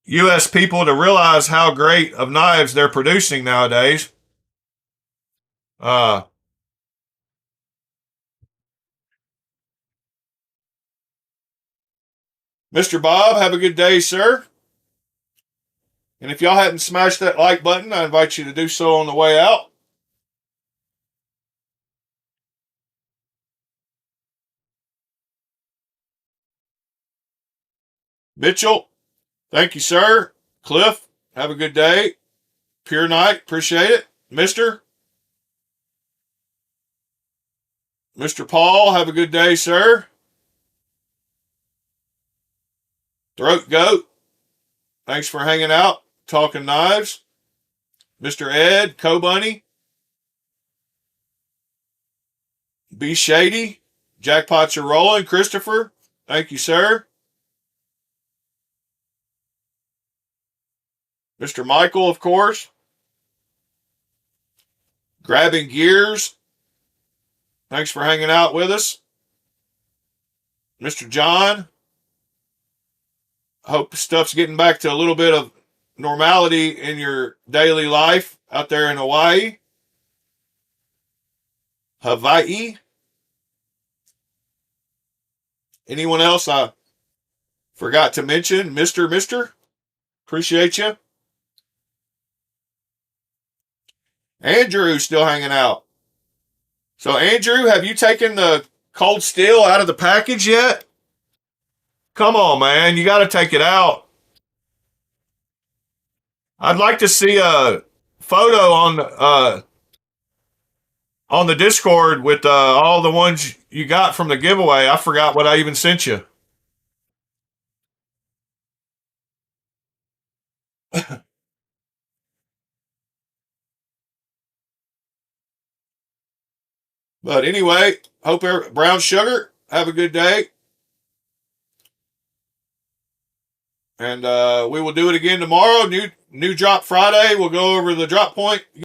Speaker 1: U.S. people to realize how great of knives they're producing nowadays. Mr. Bob, have a good day, sir. And if y'all hadn't smashed that like button, I invite you to do so on the way out. Mitchell, thank you, sir. Cliff, have a good day. Pure Knight, appreciate it. Mr. Paul, have a good day, sir. Throat Goat, thanks for hanging out, talking knives. Mr. Ed, Co-Bunny. B Shady, jackpots are rolling. Christopher, thank you, sir. Mr. Michael, of course. Grabbing Gears, thanks for hanging out with us. Mr. John, hope stuff's getting back to a little bit of normality in your daily life out there in Hawaii. Anyone else I forgot to mention? Mr. Appreciate you. Andrew still hanging out. So, Andrew, have you taken the cold steel out of the package yet? Come on, man. You got to take it out. I'd like to see a photo on the Discord with all the ones you got from the giveaway. I forgot what I even sent you. But anyway, hope Brown Sugar, have a good day. And we will do it again tomorrow. New drop Friday. We'll go over the drop point